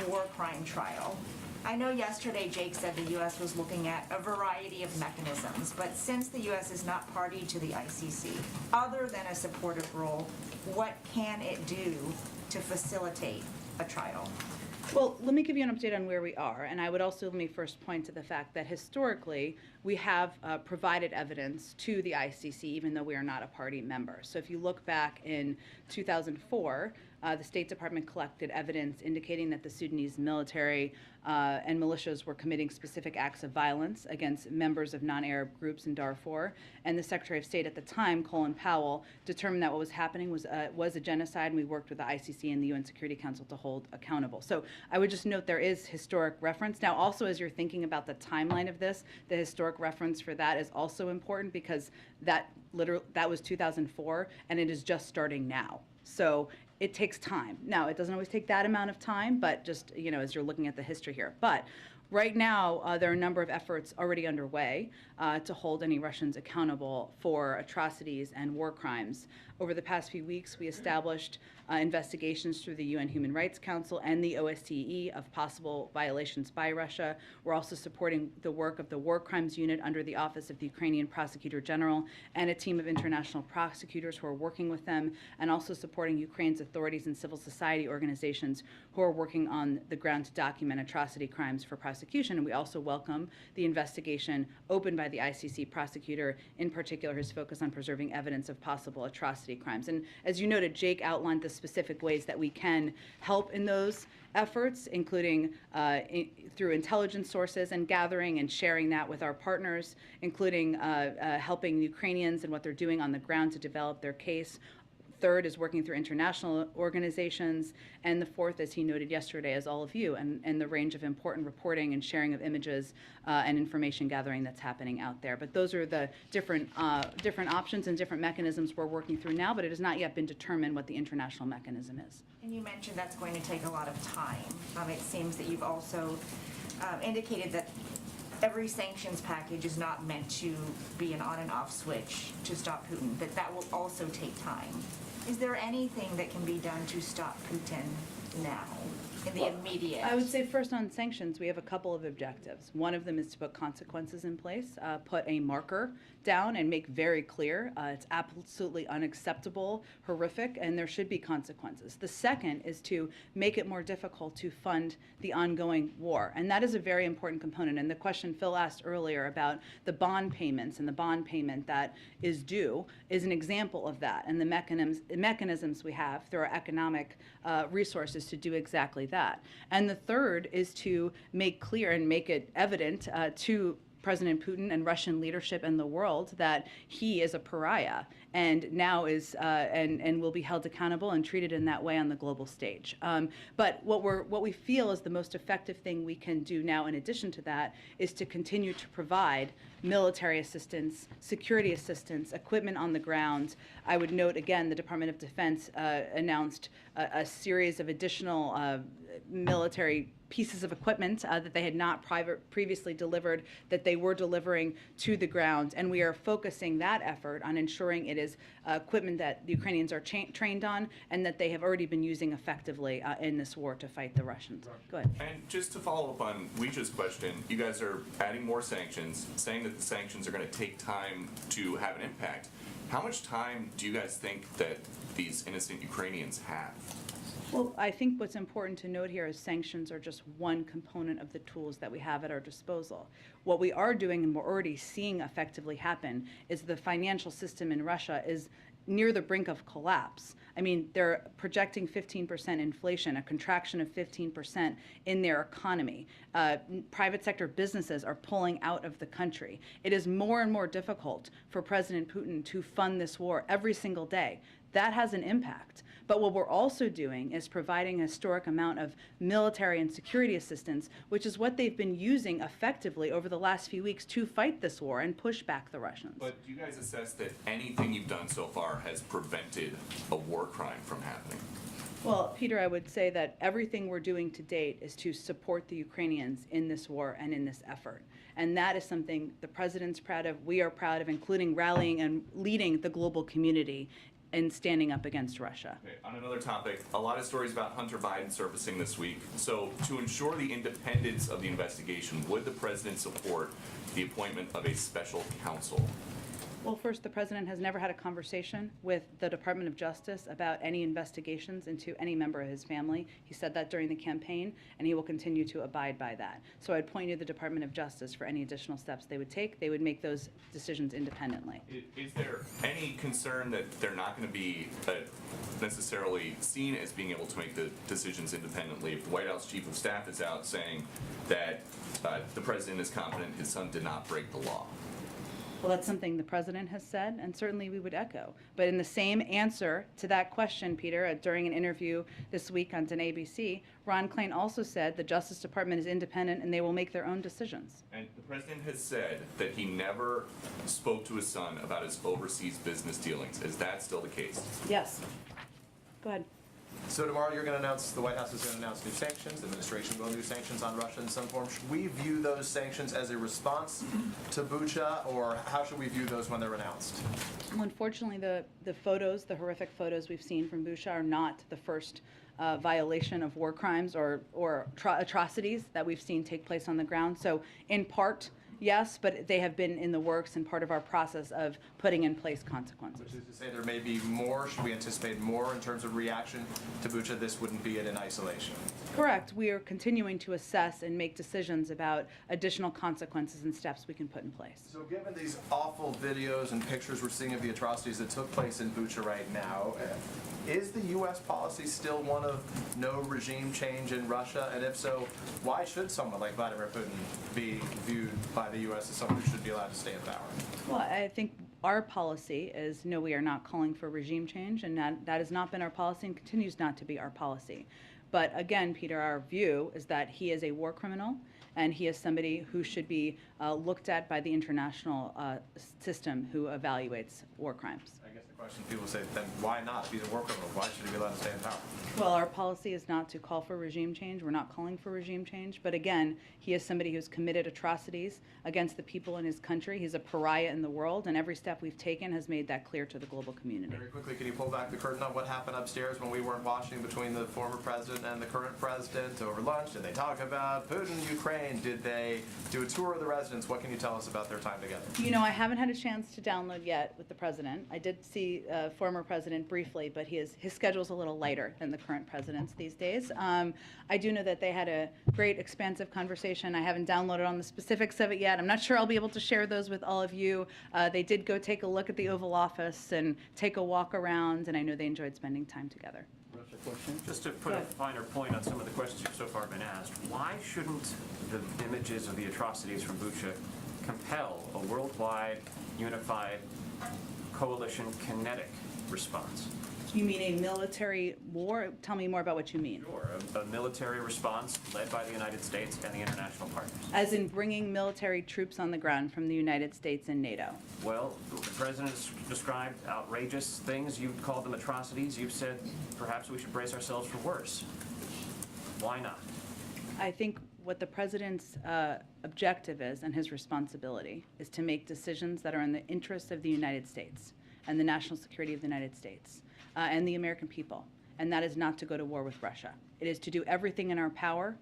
war crime trial. I know yesterday Jake said the U.S. was looking at a variety of mechanisms, but since the U.S. is not party to the ICC, other than a supportive role, what can it do to facilitate a trial? Well, let me give you an update on where we are, and I would also let me first point to the fact that historically we have provided evidence to the ICC even though we are not a party member. So if you look back in 2004, the State Department collected evidence indicating that the Sudanese military and militias were committing specific acts of violence against members of non-Arab groups in Darfur. And the Secretary of State at the time, Colin Powell, determined that what was happening was a genocide, and we worked with the ICC and the UN Security Council to hold accountable. So I would just note there is historic reference. Now, also, as you're thinking about the timeline of this, the historic reference for that is also important because that was 2004, and it is just starting now. So it takes time. Now, it doesn't always take that amount of time, but just, as you're looking at the history here. But right now, there are a number of efforts already underway to hold any Russians accountable for atrocities and war crimes. Over the past few weeks, we established investigations through the UN Human Rights Council and the OSCE of possible violations by Russia. We're also supporting the work of the War Crimes Unit under the Office of the Ukrainian Prosecutor General and a team of international prosecutors who are working with them, and also supporting Ukraine's authorities and civil society organizations who are working on the ground to document atrocity crimes for prosecution. And we also welcome the investigation opened by the ICC prosecutor, in particular his focus on preserving evidence of possible atrocity crimes. And as you noted, Jake outlined the specific ways that we can help in those efforts, including through intelligence sources and gathering and sharing that with our partners, including helping Ukrainians and what they're doing on the ground to develop their case. Third is working through international organizations. And the fourth, as he noted yesterday, is all of you and the range of important reporting and sharing of images and information gathering that's happening out there. But those are the different options and different mechanisms we're working through now, but it has not yet been determined what the international mechanism is. And you mentioned that's going to take a lot of time. It seems that you've also indicated that every sanctions package is not meant to be an on and off switch to stop Putin, that will also take time. Is there anything that can be done to stop Putin now, in the immediate? I would say first on sanctions, we have a couple of objectives. One of them is to put consequences in place, put a marker down and make very clear it's absolutely unacceptable, horrific, and there should be consequences. The second is to make it more difficult to fund the ongoing war, and that is a very important component. And the question Phil asked earlier about the bond payments and the bond payment that is due is an example of that, and the mechanisms we have through our economic resources to do exactly that. And the third is to make clear and make it evident to President Putin and Russian leadership and the world that he is a pariah and now is and will be held accountable and treated in that way on the global stage. But what we feel is the most effective thing we can do now, in addition to that, is to continue to provide military assistance, security assistance, equipment on the ground. I would note again, the Department of Defense announced a series of additional military pieces of equipment that they had not previously delivered, that they were delivering to the ground. And we are focusing that effort on ensuring it is equipment that the Ukrainians are trained on and that they have already been using effectively in this war to fight the Russians. Go ahead. And just to follow up on Weijhia's question, you guys are adding more sanctions, saying that the sanctions are going to take time to have an impact. How much time do you guys think that these innocent Ukrainians have? Well, I think what's important to note here is sanctions are just one component of the tools that we have at our disposal. What we are doing, and we're already seeing effectively happen, is the financial system in Russia is near the brink of collapse. I mean, they're projecting 15% inflation, a contraction of 15% in their economy. Private sector businesses are pulling out of the country. It is more and more difficult for President Putin to fund this war every single day. That has an impact. But what we're also doing is providing a historic amount of military and security assistance, which is what they've been using effectively over the last few weeks to fight this war and push back the Russians. But do you guys assess that anything you've done so far has prevented a war crime from happening? Well, Peter, I would say that everything we're doing to date is to support the Ukrainians in this war and in this effort. And that is something the president's proud of, we are proud of, including rallying and leading the global community in standing up against Russia. Okay, on another topic, a lot of stories about Hunter Biden surfacing this week. So to ensure the independence of the investigation, would the president support the appointment of a special counsel? Well, first, the president has never had a conversation with the Department of Justice about any investigations into any member of his family. He said that during the campaign, and he will continue to abide by that. So I'd point you to the Department of Justice for any additional steps they would take. They would make those decisions independently. Is there any concern that they're not going to be necessarily seen as being able to make the decisions independently if the White House Chief of Staff is out saying that the president is confident his son did not break the law? Well, that's something the president has said, and certainly we would echo. But in the same answer to that question, Peter, during an interview this week on ABC, Ron Klain also said the Justice Department is independent and they will make their own decisions. And the president has said that he never spoke to his son about his overseas business dealings. Is that still the case? Yes. Go ahead. So tomorrow you're going to announce, the White House is going to announce new sanctions. The administration will do sanctions on Russia in some form. Should we view those sanctions as a response to Bucha, or how should we view those when they're announced? Well, unfortunately, the photos, the horrific photos we've seen from Bucha are not the first violation of war crimes or atrocities that we've seen take place on the ground. So in part, yes, but they have been in the works and part of our process of putting in place consequences. Which is to say there may be more, should we anticipate more in terms of reaction to Bucha? This wouldn't be it in isolation. Correct. We are continuing to assess and make decisions about additional consequences and steps we can put in place. So given these awful videos and pictures we're seeing of the atrocities that took place in Bucha right now, is the U.S. policy still one of no regime change in Russia? And if so, why should someone like Vladimir Putin be viewed by the U.S. as someone who should be allowed to stay in power? Well, I think our policy is no, we are not calling for regime change, and that has not been our policy and continues not to be our policy. But again, Peter, our view is that he is a war criminal, and he is somebody who should be looked at by the international system who evaluates war crimes. I guess the question people say, then why not? If he's a war criminal, why should he be allowed to stay in power? Well, our policy is not to call for regime change. We're not calling for regime change. But again, he is somebody who's committed atrocities against the people in his country. He's a pariah in the world, and every step we've taken has made that clear to the global community. Very quickly, can you pull back the curtain on what happened upstairs when we weren't watching between the former president and the current president over lunch? Did they talk about Putin, Ukraine? Did they do a tour of the residence? What can you tell us about their time together? You know, I haven't had a chance to download yet with the president. I did see former president briefly, but his schedule's a little lighter than the current president's these days. I do know that they had a great, expansive conversation. I haven't downloaded on the specifics of it yet. I'm not sure I'll be able to share those with all of you. They did go take a look at the Oval Office and take a walk around, and I know they enjoyed spending time together. Just to put a finer point on some of the questions you've so far been asked, why shouldn't the images of the atrocities from Bucha compel a worldwide, unified, coalition kinetic response? You mean a military war? Tell me more about what you mean. Sure, a military response led by the United States and the international partners. As in bringing military troops on the ground from the United States and NATO? Well, the president has described outrageous things. You've called them atrocities. You've said perhaps we should brace ourselves for worse. Why not? I think what the president's objective is, and his responsibility, is to make decisions that are in the interest of the United States and the national security of the United States and the American people, and that is not to go to war with Russia. It is to do everything in our power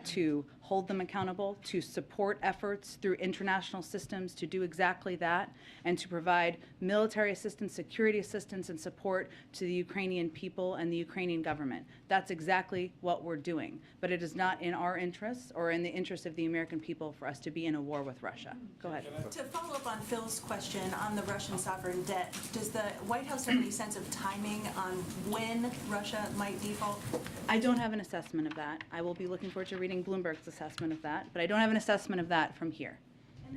to hold them accountable, to support efforts through international systems to do exactly that, and to provide military assistance, security assistance, and support to the Ukrainian people and the Ukrainian government. That's exactly what we're doing. But it is not in our interests or in the interest of the American people for us to be in a war with Russia. Go ahead. To follow up on Phil's question on the Russian sovereign debt, does the White House have any sense of timing on when Russia might default? I don't have an assessment of that. I will be looking forward to reading Bloomberg's assessment of that, but I don't have an assessment of that from here.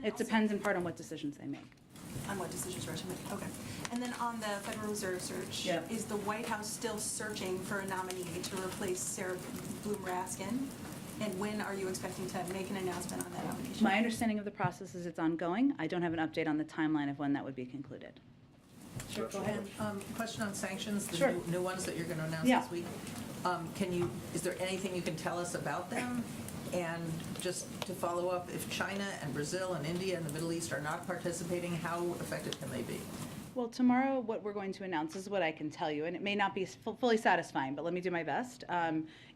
It depends in part on what decisions they make. On what decisions Russia makes? Okay. And then on the Federal Reserve search, Yeah. is the White House still searching for a nominee to replace Sarah Bloom Raskin? And when are you expecting to make an announcement on that nomination? My understanding of the process is it's ongoing. I don't have an update on the timeline of when that would be concluded. Sure, go ahead. Question on sanctions, the Sure. new ones that you're going to announce Yeah. this week. Is there anything you can tell us about them? And just to follow up, if China and Brazil and India and the Middle East are not participating, how effective can they be? Well, tomorrow what we're going to announce is what I can tell you, and it may not be fully satisfying, but let me do my best.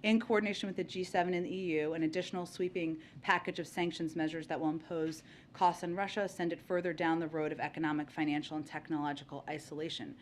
In coordination with the G7 and the EU, an additional sweeping package of sanctions measures that will impose costs on Russia, send it further down the road of economic, financial, and technological isolation.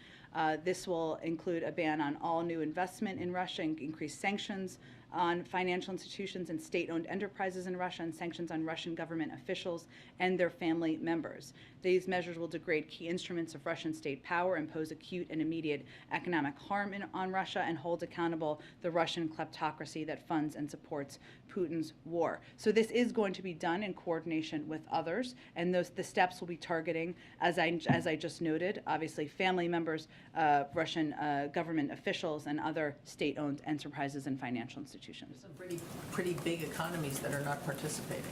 This will include a ban on all new investment in Russia, and increased sanctions on financial institutions and state-owned enterprises in Russia, and sanctions on Russian government officials and their family members. These measures will degrade key instruments of Russian state power, impose acute and immediate economic harm on Russia, and hold accountable the Russian kleptocracy that funds and supports Putin's war. So this is going to be done in coordination with others, and the steps will be targeting, as I just noted, obviously family members, Russian government officials, and other state-owned enterprises and financial institutions. Some pretty big economies that are not participating.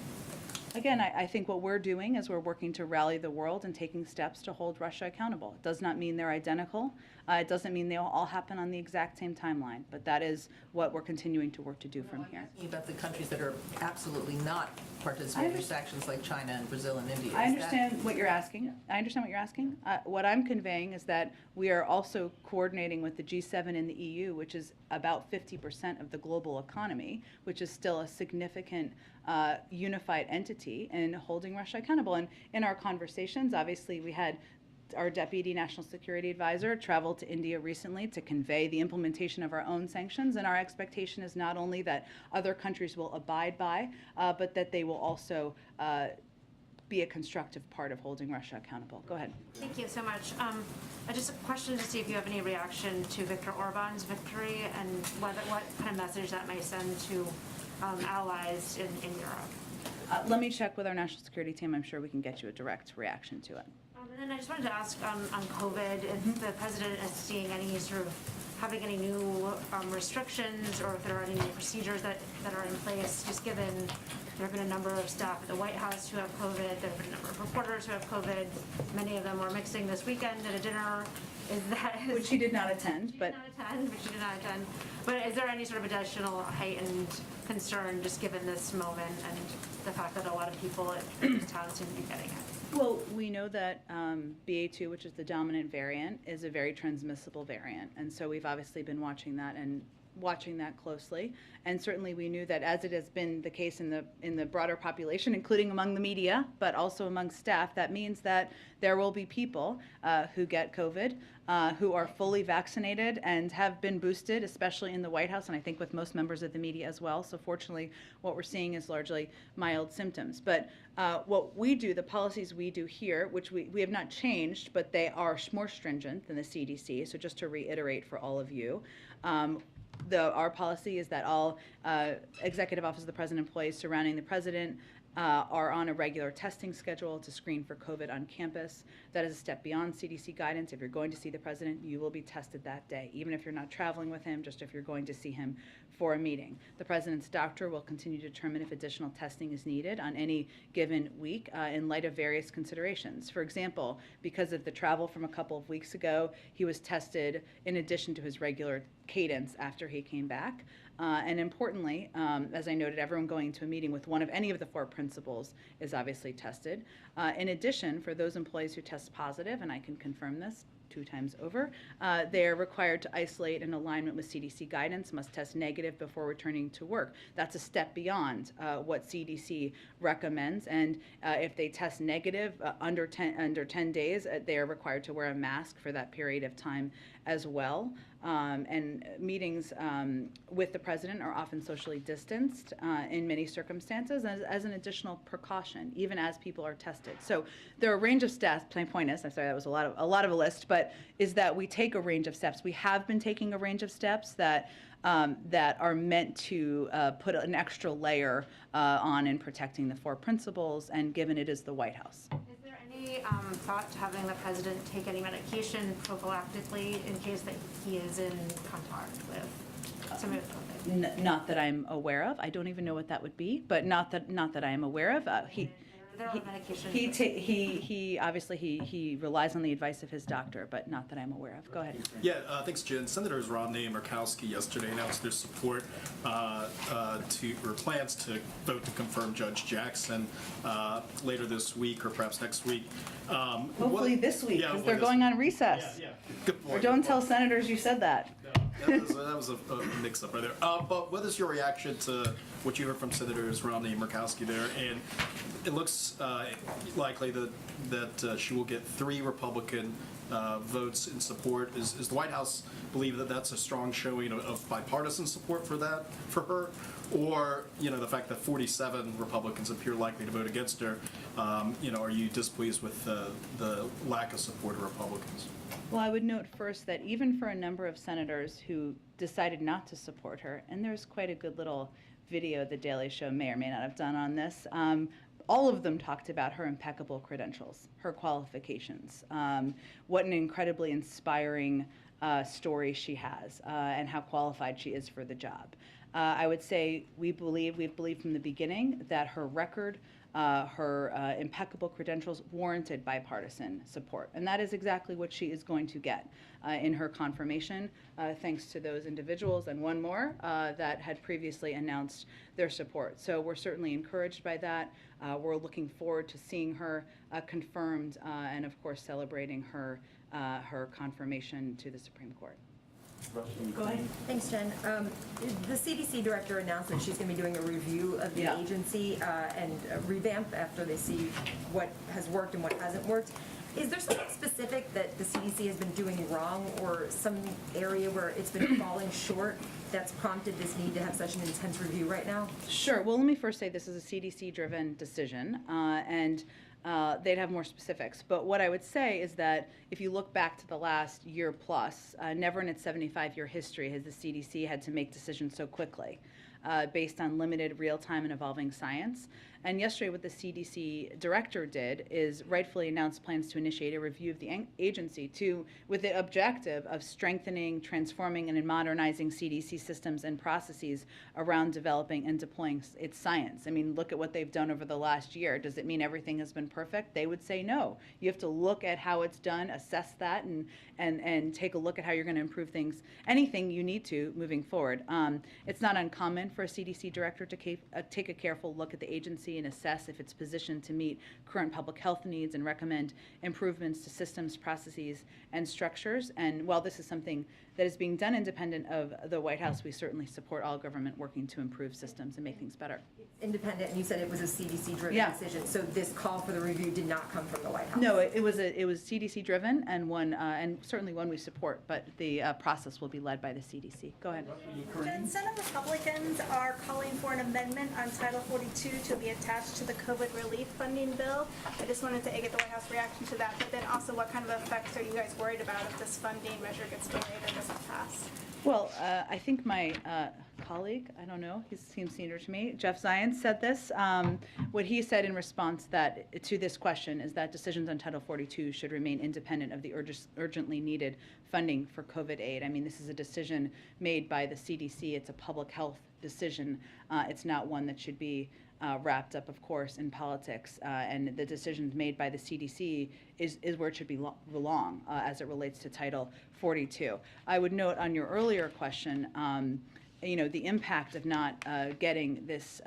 Again, I think what we're doing is we're working to rally the world and taking steps to hold Russia accountable. It does not mean they're identical. It doesn't mean they'll all happen on the exact same timeline, but that is what we're continuing to work to do from here. About the countries that are absolutely not participating in sanctions, like China and Brazil and India. I understand what you're asking. What I'm conveying is that we are also coordinating with the G7 and the EU, which is about 50% of the global economy, which is still a significant unified entity, in holding Russia accountable. And in our conversations, obviously, we had our Deputy National Security Advisor traveled to India recently to convey the implementation of our own sanctions, and our expectation is not only that other countries will abide by, but that they will also be a constructive part of holding Russia accountable. Go ahead. Thank you so much. Just a question to see if you have any reaction to Viktor Orban's victory and what kind of message that may send to allies in Europe. Let me check with our national security team. I'm sure we can get you a direct reaction to it. And then I just wanted to ask on COVID, if the president is seeing any sort of having any new restrictions, or if there are any new procedures that are in place, just given there have been a number of staff at the White House who have COVID, there have been a number of reporters who have COVID, many of them were mixing this weekend at a dinner. Which she did not attend, but... She did not attend. But is there any sort of additional heightened concern, just given this moment and the fact that a lot of people in this town seem to be getting it? Well, we know that BA2, which is the dominant variant, is a very transmissible variant, and so we've obviously been watching that closely. And certainly we knew that, as it has been the case in the broader population, including among the media, but also among staff, that means that there will be people who get COVID, who are fully vaccinated and have been boosted, especially in the White House, and I think with most members of the media as well. So fortunately, what we're seeing is largely mild symptoms. But what we do, the policies we do here, which we have not changed, but they are more stringent than the CDC. So just to reiterate for all of you, our policy is that all executive office of the president employees surrounding the president are on a regular testing schedule to screen for COVID on campus. That is a step beyond CDC guidance. If you're going to see the president, you will be tested that day, even if you're not traveling with him, just if you're going to see him for a meeting. The president's doctor will continue to determine if additional testing is needed on any given week in light of various considerations. For example, because of the travel from a couple of weeks ago, he was tested in addition to his regular cadence after he came back. And importantly, as I noted, everyone going to a meeting with one of any of the four principals is obviously tested. In addition, for those employees who test positive, and I can confirm this, two times over. They are required to isolate in alignment with CDC guidance, must test negative before returning to work. That's a step beyond what CDC recommends. And if they test negative under 10 days, they are required to wear a mask for that period of time as well. And meetings with the president are often socially distanced in many circumstances as an additional precaution, even as people are tested. So there are a range of steps. My point is, I'm sorry, that was a lot of a list, but is that we take a range of steps. We have been taking a range of steps that are meant to put an extra layer on in protecting the four principles, and given it is the White House. Is there any thought to having the president take any medication prophylactically in case that he is in contact with somebody with COVID? Not that I'm aware of. I don't even know what that would be, but not that I am aware of. There are medications. He obviously he relies on the advice of his doctor, but not that I'm aware of. Go ahead. Yeah, thanks, Jen. Senators Romney and Murkowski yesterday announced their support or plans to vote to confirm Judge Jackson later this week or perhaps next week. Hopefully this week, because they're going on recess. Yeah. Good point. Or don't tell senators you said that. That was a mix-up right there. But what is your reaction to what you heard from Senators Romney and Murkowski there? And it looks likely that she will get 3 Republican votes in support. Is the White House believe that that's a strong showing of bipartisan support for her? Or, the fact that 47 Republicans appear likely to vote against her, are you displeased with the lack of support of Republicans? Well, I would note first that even for a number of senators who decided not to support her, and there's quite a good little video the Daily Show may or may not have done on this, all of them talked about her impeccable credentials, her qualifications, what an incredibly inspiring story she has, and how qualified she is for the job. I would say we've believed from the beginning that her record, her impeccable credentials warranted bipartisan support. And that is exactly what she is going to get in her confirmation, thanks to those individuals and one more that had previously announced their support. So we're certainly encouraged by that. We're looking forward to seeing her confirmed and, of course, celebrating her confirmation to the Supreme Court. Go ahead. Thanks, Jen. The CDC director announced that she's going to be doing a review of the agency and a revamp after they see what has worked and what hasn't worked. Is there something specific that the CDC has been doing wrong, or some area where it's been falling short that's prompted this need to have such an intense review right now? Sure. Well, let me first say this is a CDC-driven decision, and they'd have more specifics. But what I would say is that if you look back to the last year plus, never in its 75-year history has the CDC had to make decisions so quickly based on limited real-time and evolving science. And yesterday what the CDC director did is rightfully announce plans to initiate a review of the agency with the objective of strengthening, transforming, and modernizing CDC systems and processes around developing and deploying its science. I mean, look at what they've done over the last year. Does it mean everything has been perfect? They would say no. You have to look at how it's done, assess that, and take a look at how you're going to improve things, anything you need to moving forward. It's not uncommon for a CDC director to take a careful look at the agency and assess if it's positioned to meet current public health needs and recommend improvements to systems, processes, and structures. And while this is something that is being done independent of the White House, we certainly support all government working to improve systems and make things better. Independent, and you said it was a CDC-driven decision, so this call for the review did not come from the White House? No, it was CDC-driven, and one, and certainly one we support, but the process will be led by the CDC. Go ahead. Jen, Senate Republicans are calling for an amendment on Title 42 to be attached to the COVID relief funding bill. I just wanted to get the White House reaction to that, but then also what kind of effects are you guys worried about if this funding measure gets delayed or doesn't pass? Well, I think my colleague, I don't know, he seems senior to me, Jeff Zients said this. What he said in response to this question is that decisions on Title 42 should remain independent of the urgently needed funding for COVID aid. I mean, this is a decision made by the CDC. It's a public health decision. It's not one that should be wrapped up, of course, in politics. And the decisions made by the CDC is where it should belong as it relates to Title 42. I would note on your earlier question, the impact of not getting this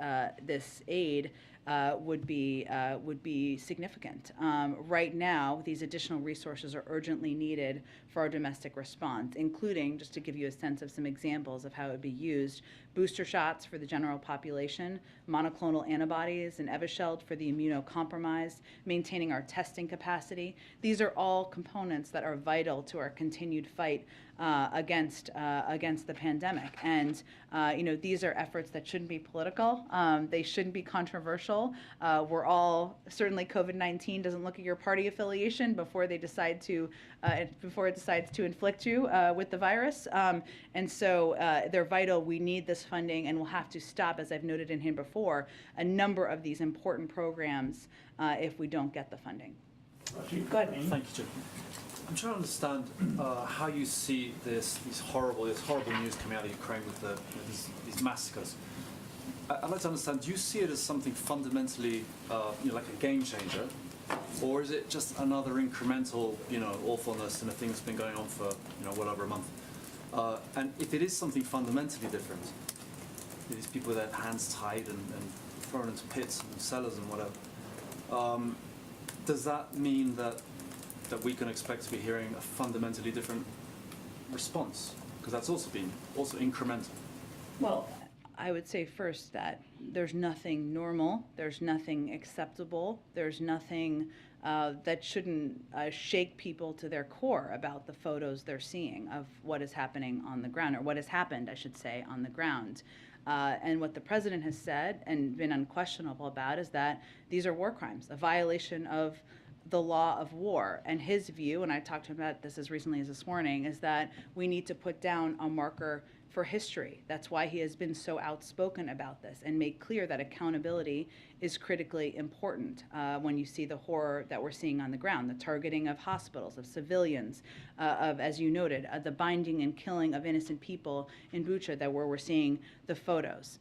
aid would be significant. Right now, these additional resources are urgently needed for our domestic response, including, just to give you a sense of some examples of how it would be used, booster shots for the general population, monoclonal antibodies and Evusheld for the immunocompromised, maintaining our testing capacity. These are all components that are vital to our continued fight against the pandemic. And these are efforts that shouldn't be political. They shouldn't be controversial. We're all, certainly COVID-19 doesn't look at your party affiliation before it decides to inflict you with the virus. And so they're vital. We need this funding, and we'll have to stop, as I've noted in here before, a number of these important programs if we don't get the funding. Go ahead. Thank you, Jim. I'm trying to understand how you see this horrible news coming out of Ukraine with these massacres. I'd like to understand, do you see it as something fundamentally like a game changer, or is it just another incremental awfulness in a thing that's been going on for well over a month? And if it is something fundamentally different, these people with their hands tied and thrown into pits and cellars and whatever, does that mean that we can expect to be hearing a fundamentally different response? Because that's also been incremental. Well, I would say first that there's nothing normal, there's nothing acceptable, there's nothing that shouldn't shake people to their core about the photos they're seeing of what is happening on the ground, or what has happened, I should say, on the ground. And what the president has said and been unquestionable about is that these are war crimes, a violation of the law of war. And his view, and I talked to him about this as recently as this morning, is that we need to put down a marker for history. That's why he has been so outspoken about this and made clear that accountability is critically important when you see the horror that we're seeing on the ground, the targeting of hospitals, of civilians, of, as you noted, the binding and killing of innocent people in Bucha, where we're seeing the photos.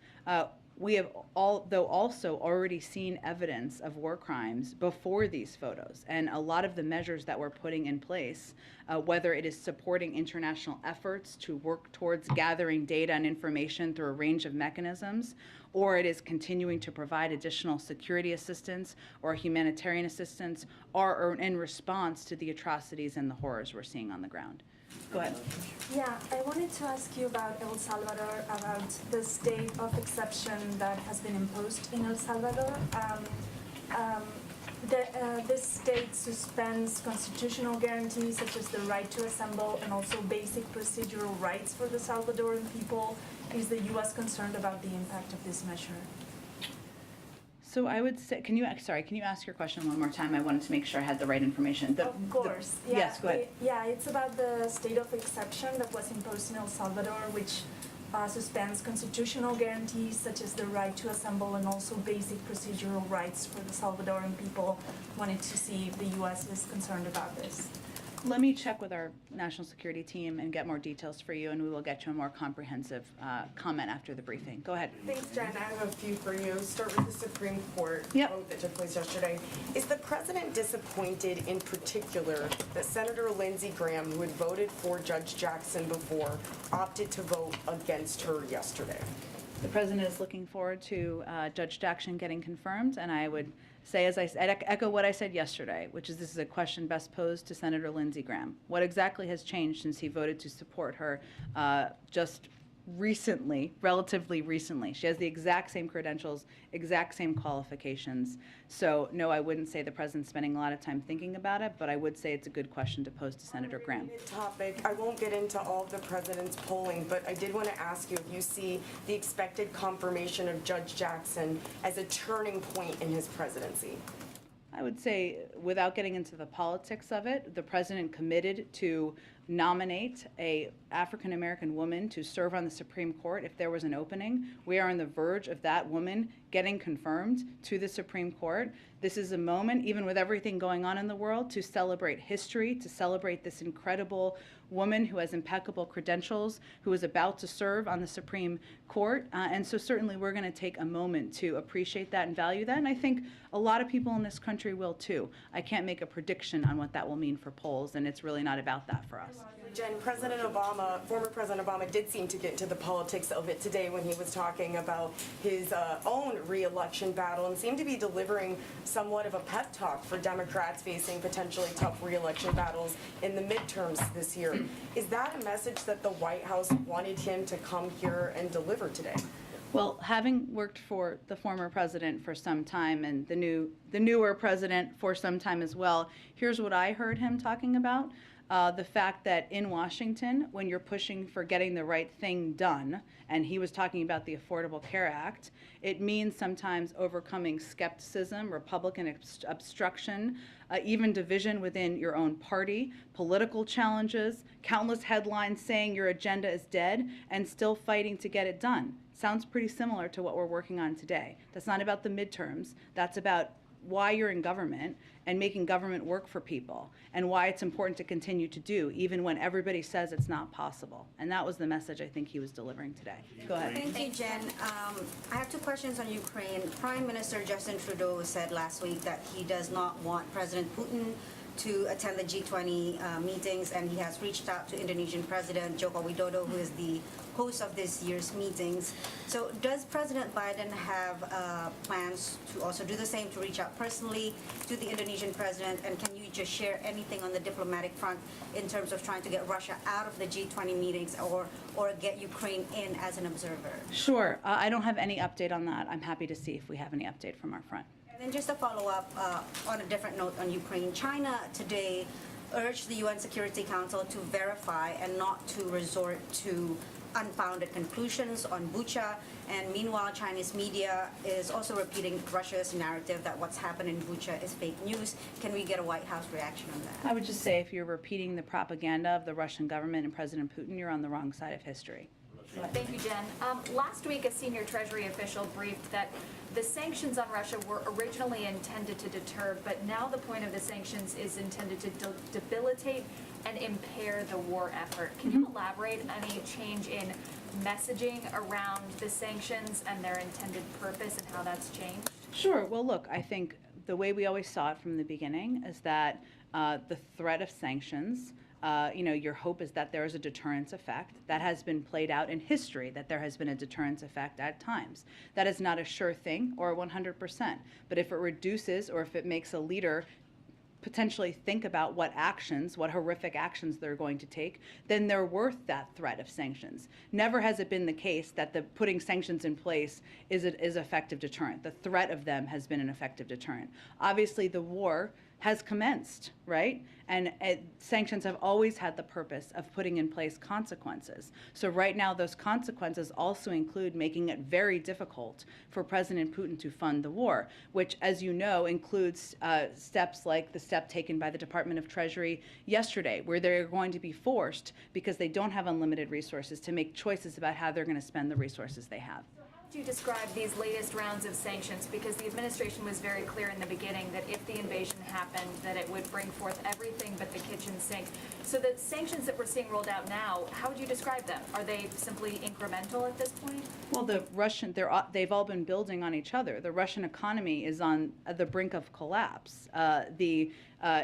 We have also already seen evidence of war crimes before these photos, and a lot of the measures that we're putting in place, whether it is supporting international efforts to work towards gathering data and information through a range of mechanisms, or it is continuing to provide additional security assistance or humanitarian assistance, are in response to the atrocities and the horrors we're seeing on the ground. Go ahead. Yeah, I wanted to ask you about El Salvador, about the state of exception that has been imposed in El Salvador. This state suspends constitutional guarantees such as the right to assemble and also basic procedural rights for the Salvadoran people. Is the U.S. concerned about the impact of this measure? So I would say, can you ask your question one more time? I wanted to make sure I had the right information. Of course. Yeah, yes, go ahead. It's about the state of exception that was imposed in El Salvador, which suspends constitutional guarantees such as the right to assemble and also basic procedural rights for the Salvadoran people. Wanted to see if the U.S. is concerned about this. Let me check with our national security team and get more details for you, and we will get you a more comprehensive comment after the briefing. Go ahead. Thanks, Jen. I have a few for you. Start with the Supreme Court vote that took place yesterday. Is the president disappointed in particular that Senator Lindsey Graham, who had voted for Judge Jackson before, opted to vote against her yesterday? The president is looking forward to Judge Jackson getting confirmed, and I would say, as I said, echo what I said yesterday, which is this is a question best posed to Senator Lindsey Graham. What exactly has changed since he voted to support her just recently, relatively recently? She has the exact same credentials, exact same qualifications. So no, I wouldn't say the president's spending a lot of time thinking about it, but I would say it's a good question to pose to Senator Graham. Topic. I won't get into all of the president's polling, but I did want to ask you if you see the expected confirmation of Judge Jackson as a turning point in his presidency. I would say, without getting into the politics of it, the president committed to nominate a African-American woman to serve on the Supreme Court if there was an opening. We are on the verge of that woman getting confirmed to the Supreme Court. This is a moment, even with everything going on in the world, to celebrate history, to celebrate this incredible woman who has impeccable credentials, who is about to serve on the Supreme Court. And so certainly we're going to take a moment to appreciate that and value that. And I think a lot of people in this country will too. I can't make a prediction on what that will mean for polls, and it's really not about that for us. Jen, former President Obama did seem to get into the politics of it today when he was talking about his own re-election battle and seemed to be delivering somewhat of a pep talk for Democrats facing potentially tough re-election battles in the midterms this year. Is that a message that the White House wanted him to come here and deliver today? Well, having worked for the former president for some time and the newer president for some time as well, here's what I heard him talking about. The fact that in Washington, when you're pushing for getting the right thing done, and he was talking about the Affordable Care Act, it means sometimes overcoming skepticism, Republican obstruction, even division within your own party, political challenges, countless headlines saying your agenda is dead, and still fighting to get it done. Sounds pretty similar to what we're working on today. That's not about the midterms. That's about why you're in government and making government work for people, and why it's important to continue to do, even when everybody says it's not possible. And that was the message I think he was delivering today. Go ahead. Thank you, Jen. I have two questions on Ukraine. Prime Minister Justin Trudeau said last week that he does not want President Putin to attend the G20 meetings, and he has reached out to Indonesian President Joko Widodo, who is the host of this year's meetings. So does President Biden have plans to also do the same, to reach out personally to the Indonesian president? And can you just share anything on the diplomatic front in terms of trying to get Russia out of the G20 meetings or get Ukraine in as an observer? Sure. I don't have any update on that. I'm happy to see if we have any update from our front. And then just a follow-up on a different note on Ukraine. China today urged the UN Security Council to verify and not to resort to unfounded conclusions on Bucha, and meanwhile Chinese media is also repeating Russia's narrative that what's happened in Bucha is fake news. Can we get a White House reaction on that? I would just say if you're repeating the propaganda of the Russian government and President Putin, you're on the wrong side of history. Thank you, Jen. Last week, a senior Treasury official briefed that the sanctions on Russia were originally intended to deter, but now the point of the sanctions is intended to debilitate and impair the war effort. Can you elaborate on any change in messaging around the sanctions and their intended purpose and how that's changed? Sure. Well, look, I think the way we always saw it from the beginning is that the threat of sanctions, your hope is that there is a deterrence effect. That has been played out in history, that there has been a deterrence effect at times. That is not a sure thing or 100%. But if it reduces or if it makes a leader potentially think about what horrific actions they're going to take, then they're worth that threat of sanctions. Never has it been the case that the putting sanctions in place is effective deterrent. The threat of them has been an effective deterrent. Obviously, the war has commenced, right? And sanctions have always had the purpose of putting in place consequences. So right now, those consequences also include making it very difficult for President Putin to fund the war, which, as you know, includes steps like the step taken by the Department of Treasury yesterday, where they're going to be forced, because they don't have unlimited resources, to make choices about how they're going to spend the resources they have. Do you describe these latest rounds of sanctions? Because the administration was very clear in the beginning that if the invasion happened, that it would bring forth everything but the kitchen sink. So the sanctions that we're seeing rolled out now, how would you describe them? Are they simply incremental at this point? Well, they've all been building on each other. The Russian economy is on the brink of collapse. The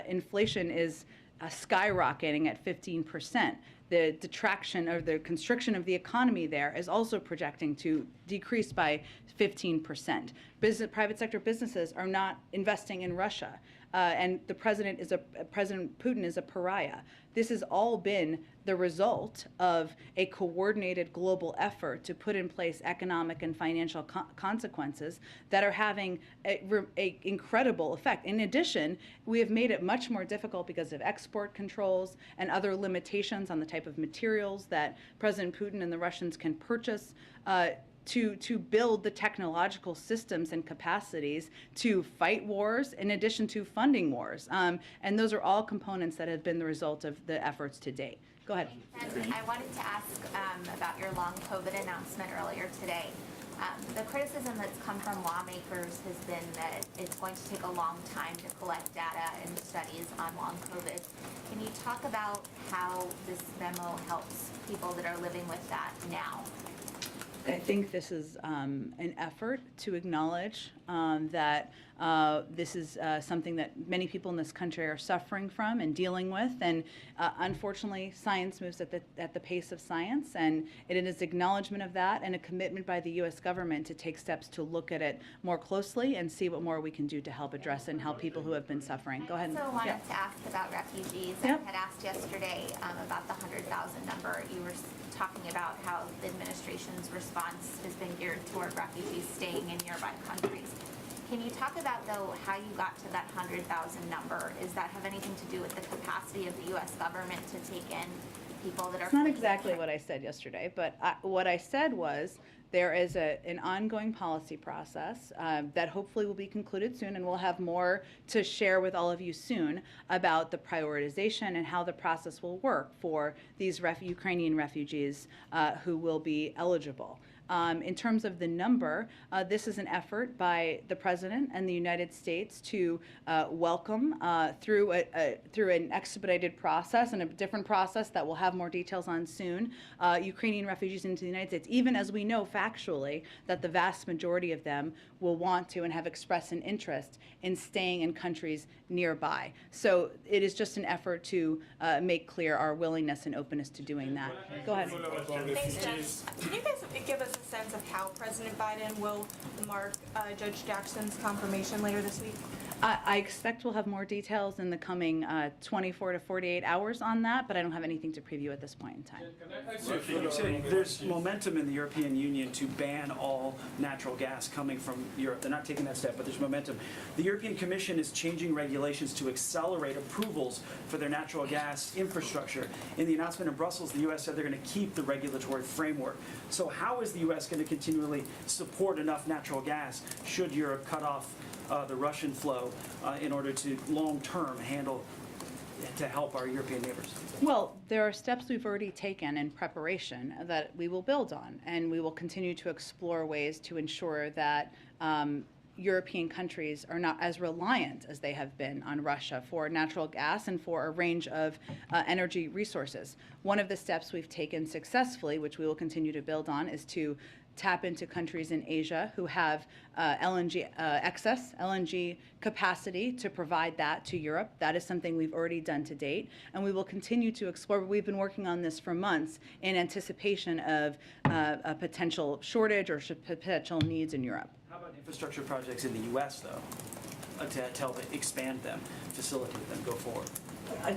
inflation is skyrocketing at 15%. The detraction or the constriction of the economy there is also projecting to decrease by 15%. Private sector businesses are not investing in Russia, and President Putin is a pariah. This has all been the result of a coordinated global effort to put in place economic and financial consequences that are having an incredible effect. In addition, we have made it much more difficult because of export controls and other limitations on the type of materials that President Putin and the Russians can purchase to build the technological systems and capacities to fight wars in addition to funding wars. And those are all components that have been the result of the efforts to date. Go ahead. And I wanted to ask about your long COVID announcement earlier today. The criticism that's come from lawmakers has been that it's going to take a long time to collect data and studies on long COVID. Can you talk about how this memo helps people that are living with that now? I think this is an effort to acknowledge that this is something that many people in this country are suffering from and dealing with. And unfortunately, science moves at the pace of science, and it is acknowledgement of that and a commitment by the U.S. government to take steps to look at it more closely and see what more we can do to help address it and help people who have been suffering. Go ahead. I also wanted to ask about refugees. Yep. I had asked yesterday about the 100,000 number. You were talking about how the administration's response has been geared toward refugees staying in nearby countries. Can you talk about, though, how you got to that 100,000 number? Does that have anything to do with the capacity of the U.S. government to take in people that are... It's not exactly what I said yesterday, but what I said was there is an ongoing policy process that hopefully will be concluded soon, and we'll have more to share with all of you soon about the prioritization and how the process will work for these Ukrainian refugees who will be eligible. In terms of the number, this is an effort by the President and the United States to welcome through an expedited process and a different process that we'll have more details on soon, Ukrainian refugees into the United States, even as we know factually that the vast majority of them will want to and have expressed an interest in staying in countries nearby. So it is just an effort to make clear our willingness and openness to doing that. Go ahead. Thanks, Jen. Can you guys give us a sense of how President Biden will mark Judge Jackson's confirmation later this week? I expect we'll have more details in the coming 24 to 48 hours on that, but I don't have anything to preview at this point in time. You're saying there's momentum in the European Union to ban all natural gas coming from Europe. They're not taking that step, but there's momentum. The European Commission is changing regulations to accelerate approvals for their natural gas infrastructure. In the announcement in Brussels, the U.S. said they're going to keep the regulatory framework. So how is the U.S. going to continually support enough natural gas should Europe cut off the Russian flow in order to long-term to help our European neighbors? Well, there are steps we've already taken in preparation that we will build on, and we will continue to explore ways to ensure that European countries are not as reliant as they have been on Russia for natural gas and for a range of energy resources. One of the steps we've taken successfully, which we will continue to build on, is to tap into countries in Asia who have excess LNG capacity to provide that to Europe. That is something we've already done to date, and we will continue to explore. We've been working on this for months in anticipation of a potential shortage or potential needs in Europe. How about infrastructure projects in the U.S., though, to help expand them, facilitate them, go forward?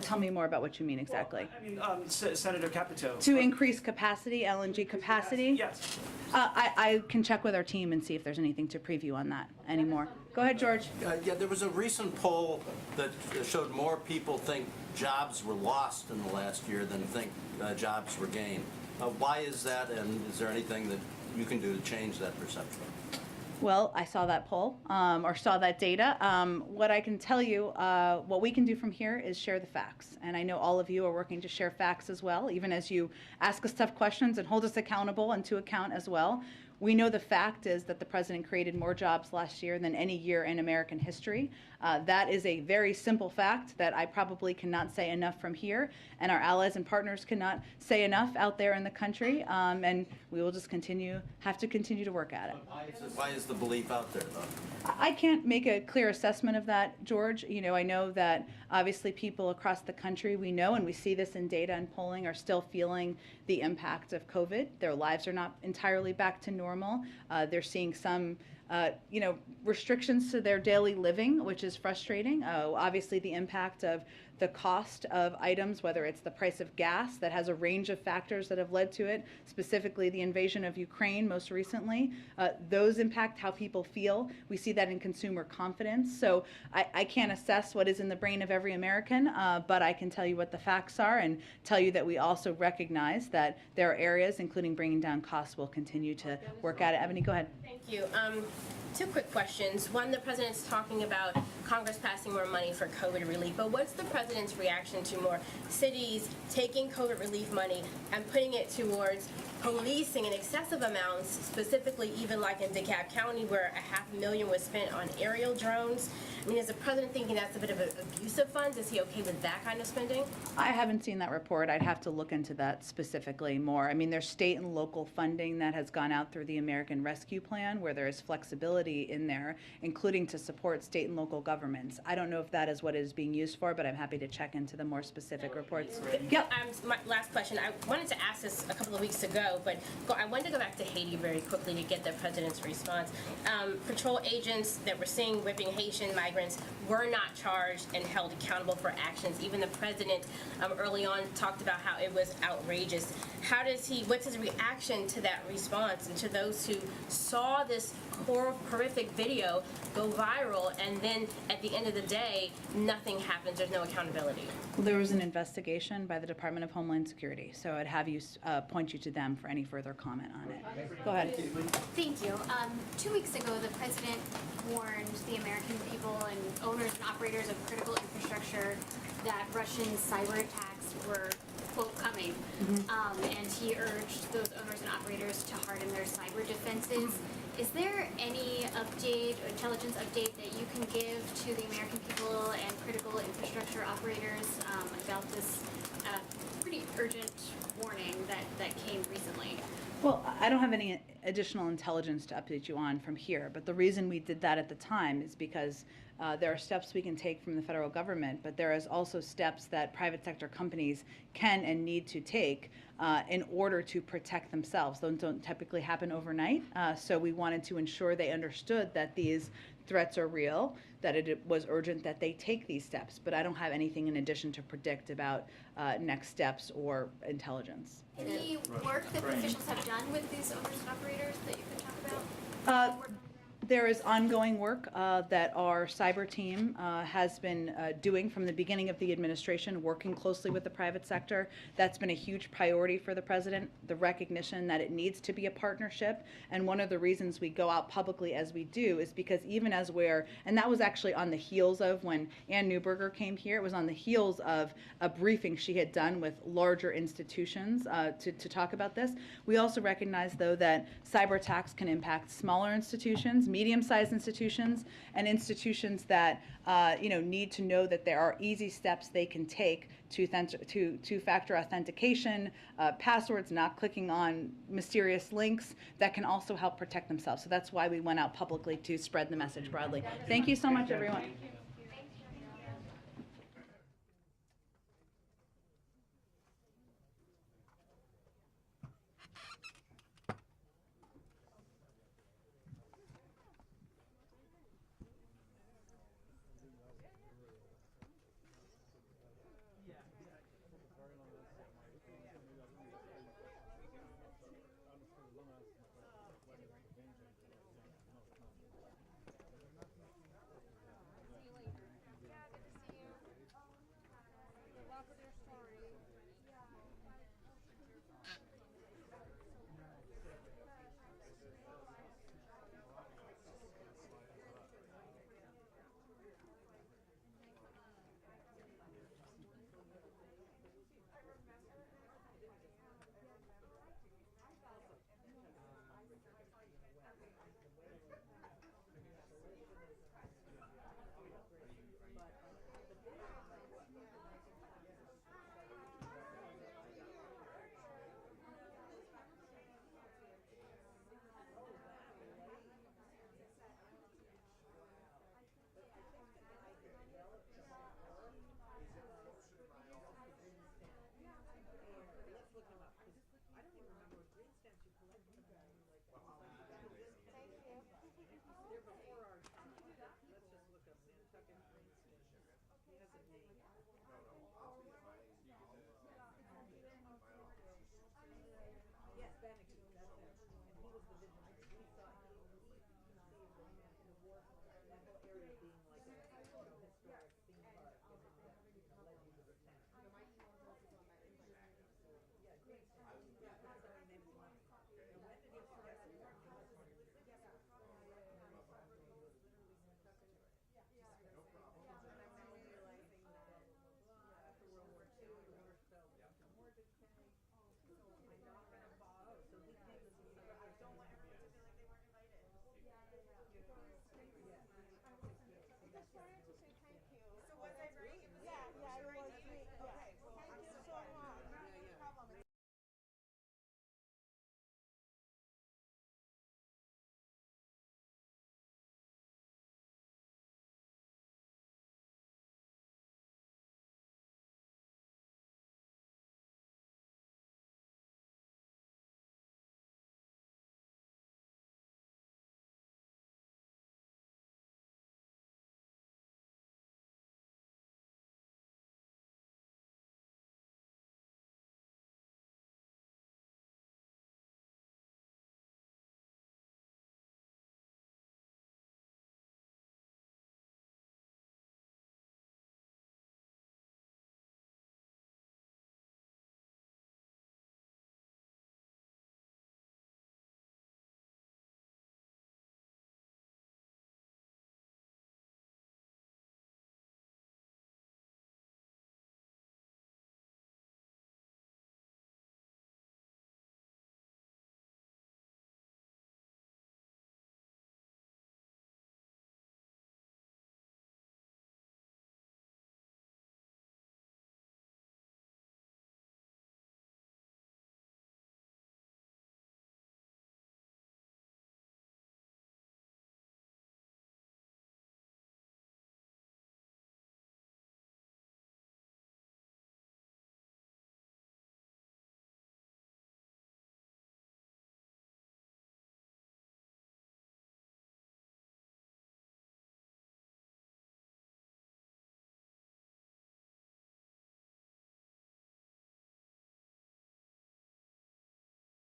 Tell me more about what you mean exactly. Well, I mean, Senator Capito. To increase capacity, LNG capacity? Yes. I can check with our team and see if there's anything to preview on that anymore. Go ahead, George. Yeah, there was a recent poll that showed more people think jobs were lost in the last year than think jobs were gained. Why is that, and is there anything that you can do to change that perception? Well, I saw that poll, or saw that data. What I can tell you, what we can do from here is share the facts. And I know all of you are working to share facts as well, even as you ask us tough questions and hold us accountable and to account as well. We know the fact is that the president created more jobs last year than any year in American history. That is a very simple fact that I probably cannot say enough from here, and our allies and partners cannot say enough out there in the country, and we will just have to continue to work at it. Why is the belief out there, though? I can't make a clear assessment of that, George. You know, I know that obviously people across the country, we know, and we see this in data and polling, are still feeling the impact of COVID. Their lives are not entirely back to normal. They're seeing some restrictions to their daily living, which is frustrating. Obviously, the impact of the cost of items, whether it's the price of gas, that has a range of factors that have led to it, specifically the invasion of Ukraine most recently. Those impact how people feel. We see that in consumer confidence. So I can't assess what is in the brain of every American, but I can tell you what the facts are and tell you that we also recognize that there are areas, including bringing down costs, we'll continue to work at it. Ebony, go ahead. Thank you. Two quick questions. One, the president's talking about Congress passing more money for COVID relief, but what's the president's reaction to more cities taking COVID relief money and putting it towards policing in excessive amounts, specifically even like in DeKalb County where $500,000 was spent on aerial drones? I mean, is the president thinking that's a bit of an abuse of funds? Is he okay with that kind of spending? I haven't seen that report. I'd have to look into that specifically more. I mean, there's state and local funding that has gone out through the American Rescue Plan where there is flexibility in there, including to support state and local governments. I don't know if that is what it is being used for, but I'm happy to check into the more specific reports. Yep. My last question, I wanted to ask this a couple of weeks ago, but I wanted to go back to Haiti very quickly to get the president's response. Patrol agents that were seen whipping Haitian migrants were not charged and held accountable for actions. Even the president early on talked about how it was outrageous. What's his reaction to that response and to those who saw this horrific video go viral and then at the end of the day, nothing happens, there's no accountability? Well, there was an investigation by the Department of Homeland Security, so I'd have you point you to them for any further comment on it. Go ahead. Thank you. 2 weeks ago, the president warned the American people and owners and operators of critical infrastructure that Russian cyber attacks were, quote, coming. And he urged those owners and operators to harden their cyber defenses. Is there any update or intelligence update that you can give to the American people and critical infrastructure operators about this pretty urgent warning that came recently? Well, I don't have any additional intelligence to update you on from here, but the reason we did that at the time is because there are steps we can take from the federal government, but there is also steps that private sector companies can and need to take in order to protect themselves. Those don't typically happen overnight, so we wanted to ensure they understood that these threats are real, that it was urgent that they take these steps, but I don't have anything in addition to predict about next steps or intelligence. Any work that officials have done with these owners and operators that you could talk about? There is ongoing work that our cyber team has been doing from the beginning of the administration, working closely with the private sector. That's been a huge priority for the president, the recognition that it needs to be a partnership. And one of the reasons we go out publicly as we do is because even as and that was actually on the heels of when Ann Neuberger came here, it was on the heels of a briefing she had done with larger institutions to talk about this. We also recognize, though, that cyber attacks can impact smaller institutions, medium-sized institutions, and institutions that need to know that there are easy steps they can take to two-factor authentication, passwords, not clicking on mysterious links that can also help protect themselves. So that's why we went out publicly to spread the message broadly. Thank you so much, everyone. Yeah.